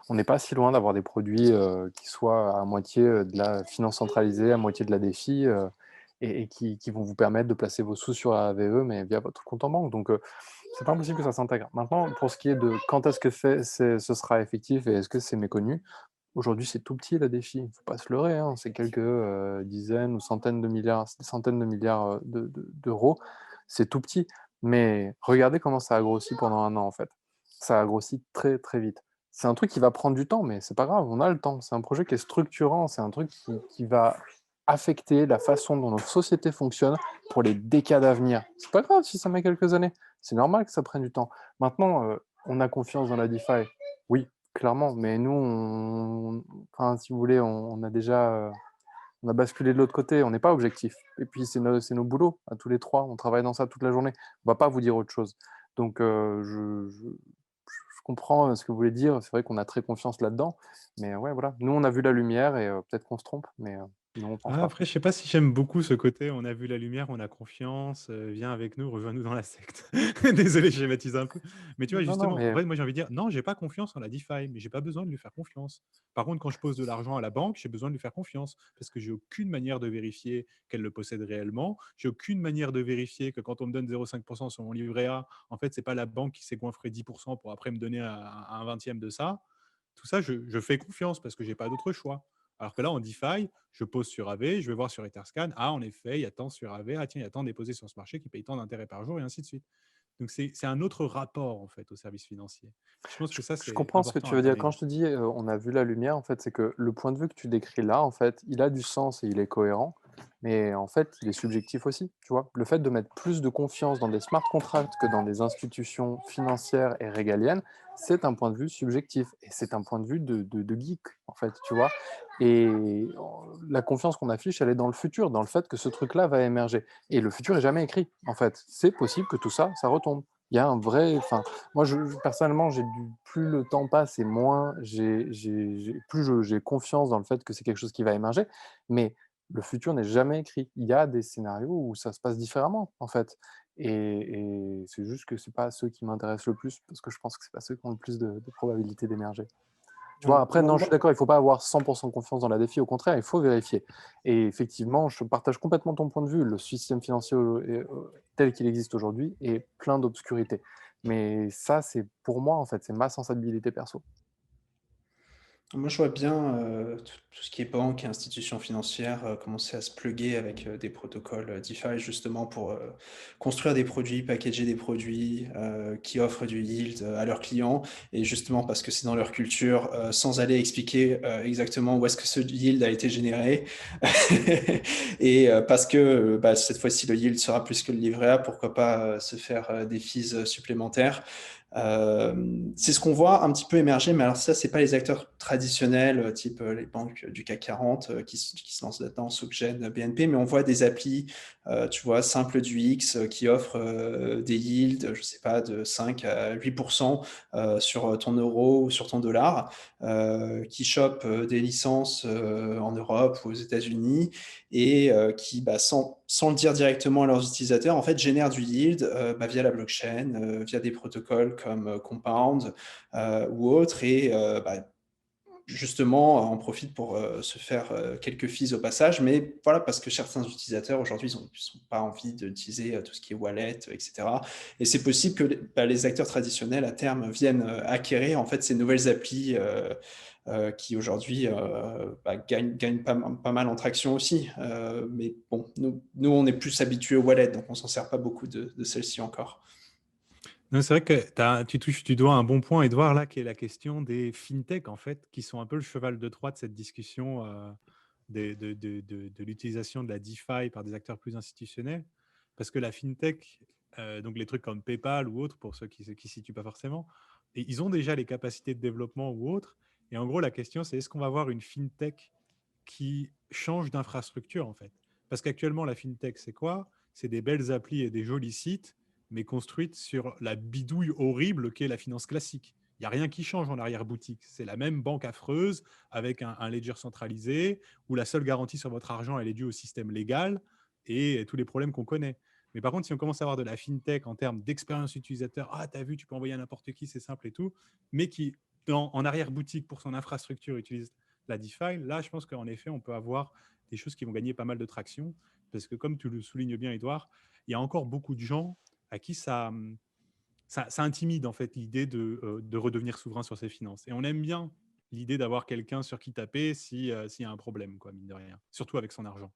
On n'est pas si loin d'avoir des produits qui soient à moitié de la finance centralisée, à moitié de la DeFi, et qui vont vous permettre de placer vos sous sur AVE, mais via votre compte en banque. Donc, c'est pas impossible que ça s'intègre. Maintenant, pour ce qui est de quand est-ce que ce sera effectif et est-ce que c'est méconnu, aujourd'hui, c'est tout petit la défi. Il ne faut pas se leurrer, hein. C'est quelques dizaines ou centaines de milliards, c'est des centaines de milliards d'euros. C'est tout petit. Mais regardez comment ça a grossi pendant un an, en fait. Ça a grossi très, très vite. C'est un truc qui va prendre du temps, mais c'est pas grave, on a le temps. C'est un projet qui est structurant, c'est un truc qui va affecter la façon dont notre société fonctionne pour les décades à venir. C'est pas grave si ça met quelques années. C'est normal que ça prenne du temps. Maintenant, on a confiance dans la DeFi. Oui, clairement, mais nous, enfin, si vous voulez, on a déjà on a basculé de l'autre côté, on n'est pas objectif. Et puis, c'est nos boulots, à tous les trois, on travaille dans ça toute la journée. On ne va pas vous dire autre chose. Donc, je comprends ce que vous voulez dire, c'est vrai qu'on a très confiance là-dedans, mais ouais, voilà. Nous, on a vu la lumière et peut-être qu'on se trompe, mais nous, on pense Ah, pas. après, je sais pas si j'aime beaucoup ce côté, on a vu la lumière, on a confiance, viens avec nous, rejoins-nous dans la secte. Désolé, je schématise un peu. Mais tu vois, Non, non, justement, en mais fait, moi j'ai envie de dire, non, j'ai pas confiance en la DeFi, mais j'ai pas besoin de lui faire confiance. Par contre, quand je pose de l'argent à la banque, j'ai besoin de lui faire confiance, parce que j'ai aucune manière de vérifier qu'elle le possède réellement. J'ai aucune manière de vérifier que quand on me donne 0,5% sur mon livret A, en fait, c'est pas la banque qui s'est goinfrée 10% pour après me donner un vingtième de ça. Tout ça, je fais confiance parce que j'ai pas d'autre choix. Alors que là, en DeFi, je pose sur AV, je vais voir sur Etherscan, ah, en effet, il y a tant sur AV, ah, tiens, il y a tant déposé sur ce marché qui paye tant d'intérêts par jour, et ainsi de suite. Donc, c'est un autre rapport, en fait, au service financier. Je pense que ça, je c'est comprends ce que important tu à veux bien dire. Quand aider. je te dis on a vu la lumière, en fait, c'est que le point de vue que tu décris là, en fait, il a du sens et il est cohérent, mais en fait, il est subjectif aussi. Tu vois, le fait de mettre plus de confiance dans des smart contracts que dans des institutions financières et régaliennes, c'est un point de vue subjectif et c'est un point de vue de geek, en fait, tu vois. Et la confiance qu'on affiche, elle est dans le futur, dans le fait que ce truc-là va émerger. Et le futur est jamais écrit, en fait. C'est possible que tout ça, ça retombe. Il y a un vrai, enfin, moi, personnellement, plus le temps passe et moins j'ai confiance dans le fait que c'est quelque chose qui va émerger. Mais le futur n'est jamais écrit. Il y a des scénarios où ça se passe différemment, en fait. Et c'est juste que c'est pas ceux qui m'intéressent le plus parce que je pense que c'est pas ceux qui ont le plus de probabilité d'émerger. Tu vois, Ouais, après, non, je suis d'accord, il ne faut pas avoir 100% confiance dans la défi, au contraire, il faut vérifier. Et effectivement, je partage complètement ton point de vue. Le système financier tel qu'il existe aujourd'hui est plein d'obscurité. Mais ça, c'est pour moi, en fait, c'est ma sensibilité perso. moi, je vois bien tout ce qui est banque et institutions financières commencer à se plugger avec des protocoles DeFi justement pour construire des produits, packager des produits qui offrent du yield à leurs clients et justement parce que c'est dans leur culture sans aller expliquer exactement où est-ce que ce yield a été généré et parce que bah, cette fois-ci le yield sera plus que le livret A, pourquoi pas se faire des fees supplémentaires. C'est ce qu'on voit un petit peu émerger, mais alors ça, c'est pas les acteurs traditionnels, type les banques du CAC 40 qui se lancent là-dedans, SocGen, BNP, mais on voit des applis, tu vois, simples du X qui offrent des yields, je sais pas, de 5 à 8% sur ton euro ou sur ton dollar, qui chopent des licences en Europe ou aux États-Unis et qui, bah, sans le dire directement à leurs utilisateurs, en fait, génèrent du yield bah, via la blockchain, via des protocoles comme Compound ou autres, et bah, justement, on profite pour se faire quelques fees au passage, mais voilà, parce que certains utilisateurs aujourd'hui, ils n'ont pas envie d'utiliser tout ce qui est wallet, etc. Et c'est possible que bah, les acteurs traditionnels, à terme, viennent acquérir en fait ces nouvelles applis qui aujourd'hui bah, gagnent pas mal en traction aussi. Mais bon, nous, on est plus habitués aux wallets, donc on s'en sert pas beaucoup de celle-ci encore. Non, c'est vrai que tu touches du doigt un bon point, Edouard, là, qui est la question des fintech, en fait, qui sont un peu le cheval de Troie de cette discussion de l'utilisation de la DeFi par des acteurs plus institutionnels. Parce que la fintech, donc les trucs comme PayPal ou autres, pour ceux qui ne situent pas forcément, et ils ont déjà les capacités de développement ou autres. Et en gros, la question, c'est est-ce qu'on va avoir une fintech qui change d'infrastructure, en fait? Parce qu'actuellement, la fintech, c'est quoi? C'est des belles applis et des jolis sites mais construite sur la bidouille horrible qu'est la finance classique. Il n'y a rien qui change en arrière-boutique. C'est la même banque affreuse avec un ledger centralisé où la seule garantie sur votre argent, elle est due au système légal et tous les problèmes qu'on connaît. Mais par contre, si on commence à avoir de la fintech en termes d'expérience utilisateur, ah, tu as vu, tu peux envoyer à n'importe qui, c'est simple et tout, mais qui, en arrière-boutique, pour son infrastructure, utilise la DeFi, là, je pense qu'en effet, on peut avoir des choses qui vont gagner pas mal de traction. Parce que, comme tu le soulignes bien, Edouard, il y a encore beaucoup de gens à qui ça intimide, en fait, l'idée de redevenir souverain sur ses finances. Et on aime bien l'idée d'avoir quelqu'un sur qui taper s'il y a un problème, quoi, mine de rien. Surtout avec son argent.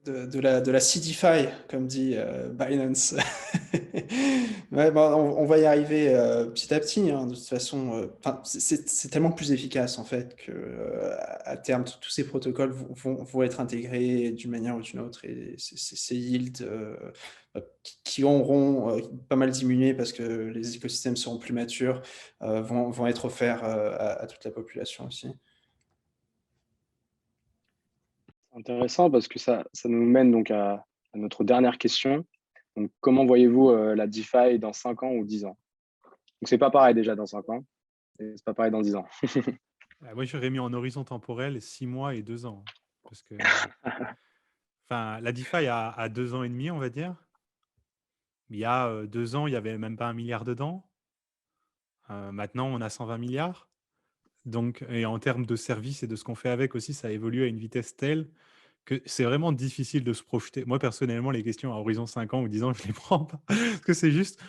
De la CDFI, comme dit Binance. Ouais, bon, on va y arriver petit à petit, hein, de toute façon. C'est tellement plus efficace, en fait, que à terme, tous ces protocoles vont être intégrés d'une manière ou d'une autre. Et ces yields qui auront pas mal diminué parce que les écosystèmes seront plus matures, vont être offerts à toute la population aussi. Intéressant parce que ça nous mène donc à notre dernière question. Donc, comment voyez-vous la DeFi dans 5 ans ou 10 ans? Donc, c'est pas pareil déjà dans 5 ans et c'est pas pareil dans 10 ans. Moi, j'aurais mis en horizon temporel 6 mois et 2 ans. Parce que la DeFi a 2 ans et demi, on va dire. Il y a 2 ans, il n'y avait même pas 1 milliard dedans. Maintenant, on a 120 milliards. Donc, et en termes de services et de ce qu'on fait avec aussi, ça évolue à une vitesse telle que c'est vraiment difficile de se projeter. Moi, personnellement, les questions à horizon 5 ans ou 10 ans, je ne les prends pas. Parce que c'est juste,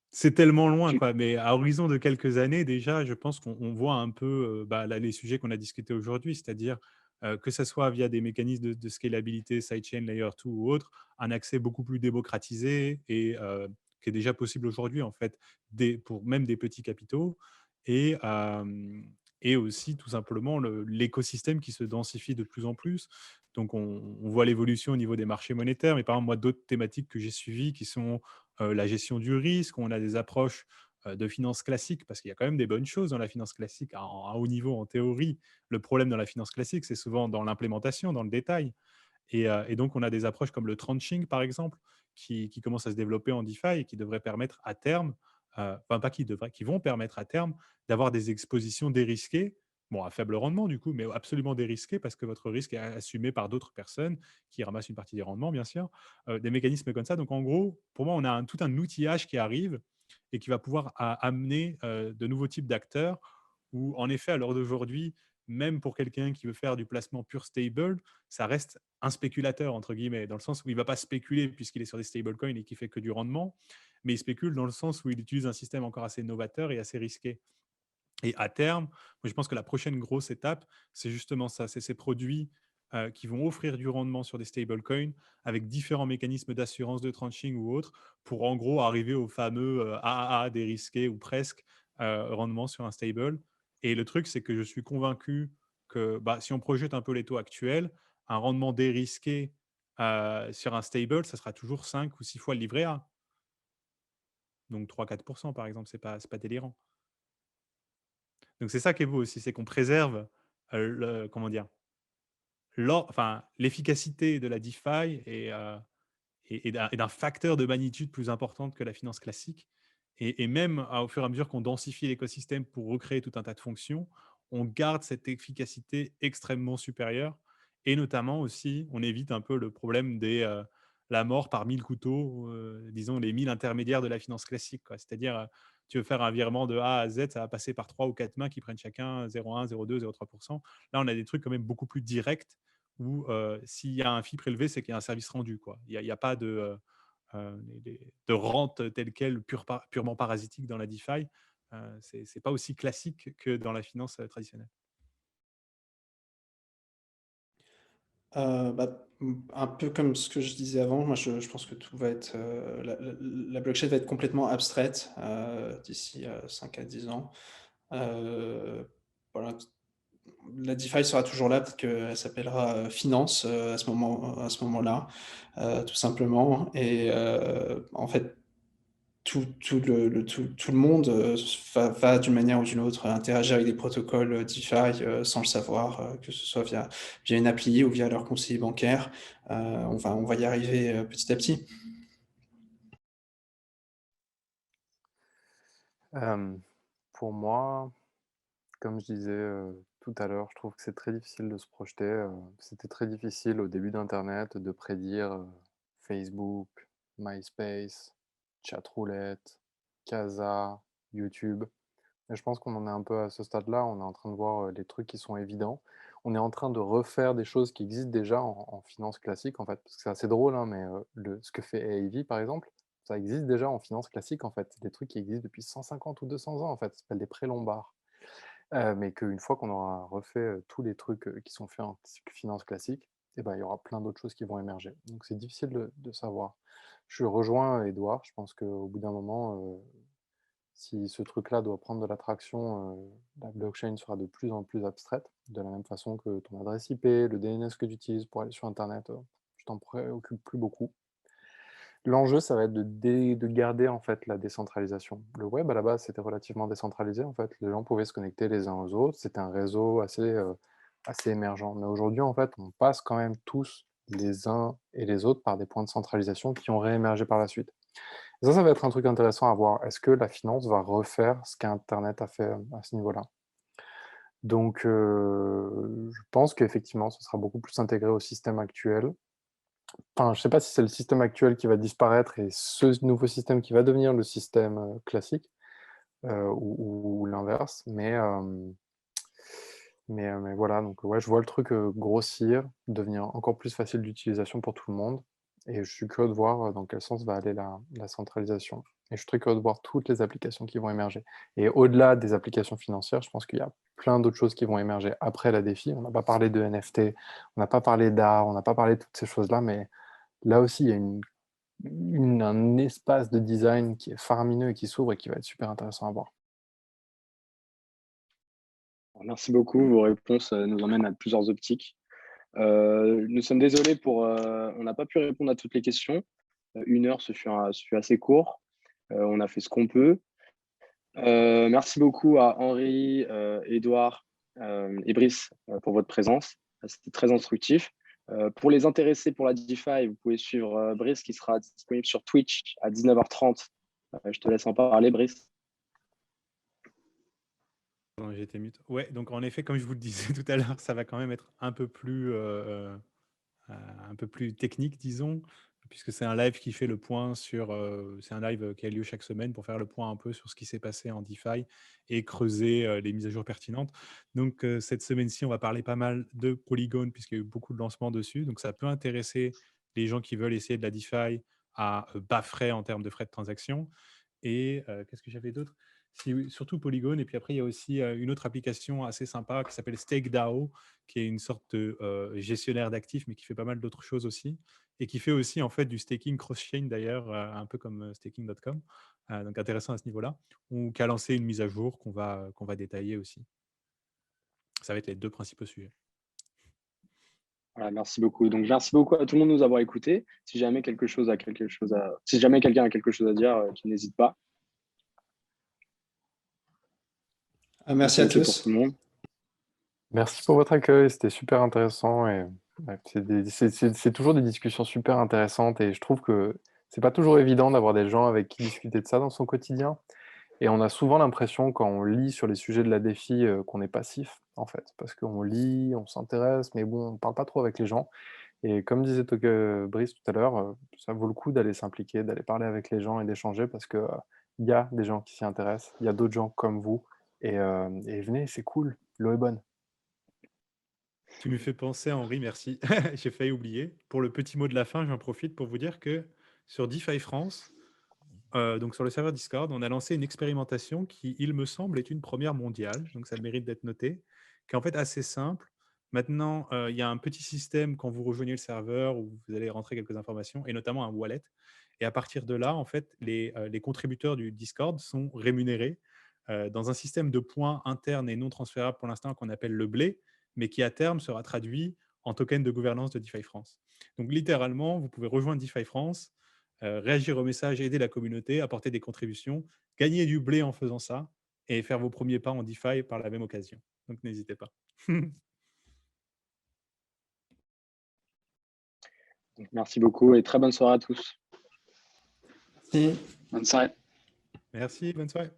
c'est tellement loin, quoi. Mais à horizon de quelques années, déjà, je pense qu'on voit un peu là, les sujets qu'on a discutés aujourd'hui, c'est-à-dire que ce soit via des mécanismes de scalabilité, sidechain, layer 2 ou autre, un accès beaucoup plus démocratisé et qui est déjà possible aujourd'hui, en fait, pour même des petits capitaux. Et aussi, tout simplement, l'écosystème qui se densifie de plus en plus. Donc, on voit l'évolution au niveau des marchés monétaires. Mais par exemple, moi, d'autres thématiques que j'ai suivies qui sont la gestion du risque, on a des approches de finance classique, parce qu'il y a quand même des bonnes choses dans la finance classique à haut niveau en théorie. Le problème dans la finance classique, c'est souvent dans l'implémentation, dans le détail. Et donc, on a des approches comme le tranching, par exemple, qui commencent à se développer en DeFi et qui devraient permettre à terme, qui vont permettre à terme d'avoir des expositions dérisquées, bon, à faible rendement du coup, mais absolument dérisquées parce que votre risque est assumé par d'autres personnes qui ramassent une partie des rendements, bien sûr, des mécanismes comme ça. Donc, en gros, pour moi, on a tout un outillage qui arrive et qui va pouvoir amener de nouveaux types d'acteurs où, en effet, à l'heure d'aujourd'hui, même pour quelqu'un qui veut faire du placement pur stable, ça reste un spéculateur, entre guillemets, dans le sens où il ne va pas spéculer puisqu'il est sur des stablecoins et qui fait que du rendement, mais il spécule dans le sens où il utilise un système encore assez novateur et assez risqué. Et à terme, moi, je pense que la prochaine grosse étape, c'est justement ça, c'est ces produits qui vont offrir du rendement sur des stablecoins avec différents mécanismes d'assurance de tranching ou autres pour en gros arriver au fameux AAA dérisqué ou presque rendement sur un stable. Et le truc, c'est que je suis convaincu que si on projette un peu les taux actuels, un rendement dérisqué sur un stable, ça sera toujours 5 ou 6 fois le livret A. Donc 3-4% par exemple, c'est pas délirant. Donc c'est ça qui est beau aussi, c'est qu'on préserve l'efficacité de la DeFi et d'un facteur de magnitude plus importante que la finance classique. Et même au fur et à mesure qu'on densifie l'écosystème pour recréer tout un tas de fonctions, on garde cette efficacité extrêmement supérieure. Et notamment aussi, on évite un peu le problème la mort par 1000 couteaux, disons les 1000 intermédiaires de la finance classique. C'est-à-dire, tu veux faire un virement de A à Z, ça va passer par 3 ou 4 mains qui prennent chacun 0,1, 0,2, 0,3%. Là, on a des trucs quand même beaucoup plus directs où s'il y a un fee prélevé, c'est qu'il y a un service rendu. Il n'y a pas de rente telle quelle purement parasitique dans la DeFi. Ce n'est pas aussi classique que dans la finance traditionnelle. Un peu comme ce que je disais avant, moi je pense que tout va être. La blockchain va être complètement abstraite d'ici 5 à 10 ans. Voilà. La DeFi sera toujours là, peut-être qu'elle s'appellera finance à ce moment-là, tout simplement. Et en fait, tout le monde va d'une manière ou d'une autre interagir avec des protocoles DeFi sans le savoir, que ce soit via une appli ou via leur conseiller bancaire. On va y arriver petit à petit. Pour moi, comme je disais tout à l'heure, je trouve que c'est très difficile de se projeter. C'était très difficile au début d'Internet de prédire Facebook, MySpace, Chatroulette, Casa, YouTube. Et je pense qu'on en est un peu à ce stade-là. On est en train de voir les trucs qui sont évidents. On est en train de refaire des choses qui existent déjà en finance classique, en fait. Parce que c'est assez drôle, hein, mais ce que fait AAV, par exemple, ça existe déjà en finance classique, en fait. C'est des trucs qui existent depuis 150 ou 200 ans, en fait. Ça s'appelle des prêts lombards. Mais qu'une fois qu'on aura refait tous les trucs qui sont faits en finance classique, eh ben, il y aura plein d'autres choses qui vont émerger. Donc c'est difficile de savoir. Je rejoins Edouard, je pense qu'au bout d'un moment, si ce truc-là doit prendre de l'attraction, la blockchain sera de plus en plus abstraite, de la même façon que ton adresse IP, le DNS que tu utilises pour aller sur Internet, tu t'en préoccupes plus beaucoup. L'enjeu, ça va être de garder en fait la décentralisation. Le web, à la base, c'était relativement décentralisé. En fait, les gens pouvaient se connecter les uns aux autres. C'était un réseau assez émergent. Mais aujourd'hui, en fait, on passe quand même tous les uns et les autres par des points de centralisation qui ont réémergé par la suite. Et ça va être un truc intéressant à voir. Est-ce que la finance va refaire ce qu'Internet a fait à ce niveau-là? Donc, je pense qu'effectivement, ce sera beaucoup plus intégré au système actuel. Enfin, je ne sais pas si c'est le système actuel qui va disparaître et ce nouveau système qui va devenir le système classique ou l'inverse, mais voilà, donc ouais, je vois le truc grossir, devenir encore plus facile d'utilisation pour tout le monde, et je suis curieux de voir dans quel sens va aller la centralisation. Et je suis très curieux de voir toutes les applications qui vont émerger. Et au-delà des applications financières, je pense qu'il y a plein d'autres choses qui vont émerger après la défi. On n'a pas parlé de NFT, on n'a pas parlé d'art, on n'a pas parlé de toutes ces choses-là, mais là aussi, il y a un espace de design qui est faramineux et qui s'ouvre et qui va être super intéressant à voir. Merci beaucoup. Vos réponses nous emmènent à plusieurs optiques. Nous sommes désolés on n'a pas pu répondre à toutes les questions. 1 heure, ce fut assez court. On a fait ce qu'on peut. Merci beaucoup à Henri, Edouard et Brice pour votre présence. C'était très instructif. Pour les intéressés pour la DeFi, vous pouvez suivre Brice qui sera disponible sur Twitch à 19h30. Je te laisse en parler, Brice. Pardon, j'ai été mute. Ouais, donc en effet, comme je vous le disais tout à l'heure, ça va quand même être un peu plus technique, disons, puisque c'est un live qui fait le point sur. C'est un live qui a lieu chaque semaine pour faire le point un peu sur ce qui s'est passé en DeFi et creuser les mises à jour pertinentes. Donc, cette semaine-ci, on va parler pas mal de Polygon, puisqu'il y a eu beaucoup de lancements dessus. Donc, ça peut intéresser les gens qui veulent essayer de la DeFi à bas frais en termes de frais de transaction. Et qu'est-ce que j'avais d'autre? Oui, surtout Polygon. Et puis après, il y a aussi une autre application assez sympa qui s'appelle StakeDAO, qui est une sorte de gestionnaire d'actifs, mais qui fait pas mal d'autres choses aussi. Et qui fait aussi en fait du staking cross-chain d'ailleurs, un peu comme staking.com. Donc intéressant à ce niveau-là. Ou qui a lancé une mise à jour qu'on va détailler aussi. Ça va être les 2 principaux sujets. Voilà, merci beaucoup. Donc, merci beaucoup à tout le monde de nous avoir écoutés. Si jamais si jamais quelqu'un a quelque chose à dire, qu'il n'hésite pas. Merci à pour tous. tout le monde. Merci pour votre accueil, c'était super intéressant et ouais, c'est toujours des discussions super intéressantes et je trouve que c'est pas toujours évident d'avoir des gens avec qui discuter de ça dans son quotidien. Et on a souvent l'impression quand on lit sur les sujets de la défi qu'on est passif en fait, parce qu'on lit, on s'intéresse, mais bon, on parle pas trop avec les gens. Et comme disait Brice tout à l'heure, ça vaut le coup d'aller s'impliquer, d'aller parler avec les gens et d'échanger parce que il y a des gens qui s'y intéressent, il y a d'autres gens comme vous et venez, c'est cool, l'eau est bonne. Tu me fais penser, Henri, merci. J'ai failli oublier. Pour le petit mot de la fin, j'en profite pour vous dire que sur DeFi France, donc sur le serveur Discord, on a lancé une expérimentation qui, il me semble, est une première mondiale, donc ça a le mérite d'être noté, qui est en fait assez simple. Maintenant, il y a un petit système quand vous rejoignez le serveur où vous allez rentrer quelques informations, et notamment un wallet. Et à partir de là, en fait, les contributeurs du Discord sont rémunérés dans un système de points internes et non transférables pour l'instant qu'on appelle le blé, mais qui à terme sera traduit en token de gouvernance de DeFi France. Donc littéralement, vous pouvez rejoindre DeFi France, réagir aux messages, aider la communauté, apporter des contributions, gagner du blé en faisant ça et faire vos premiers pas en DeFi par la même occasion. Donc n'hésitez pas. Donc, merci beaucoup et très bonne soirée à tous. Merci. Bonne soirée. Merci, bonne soirée.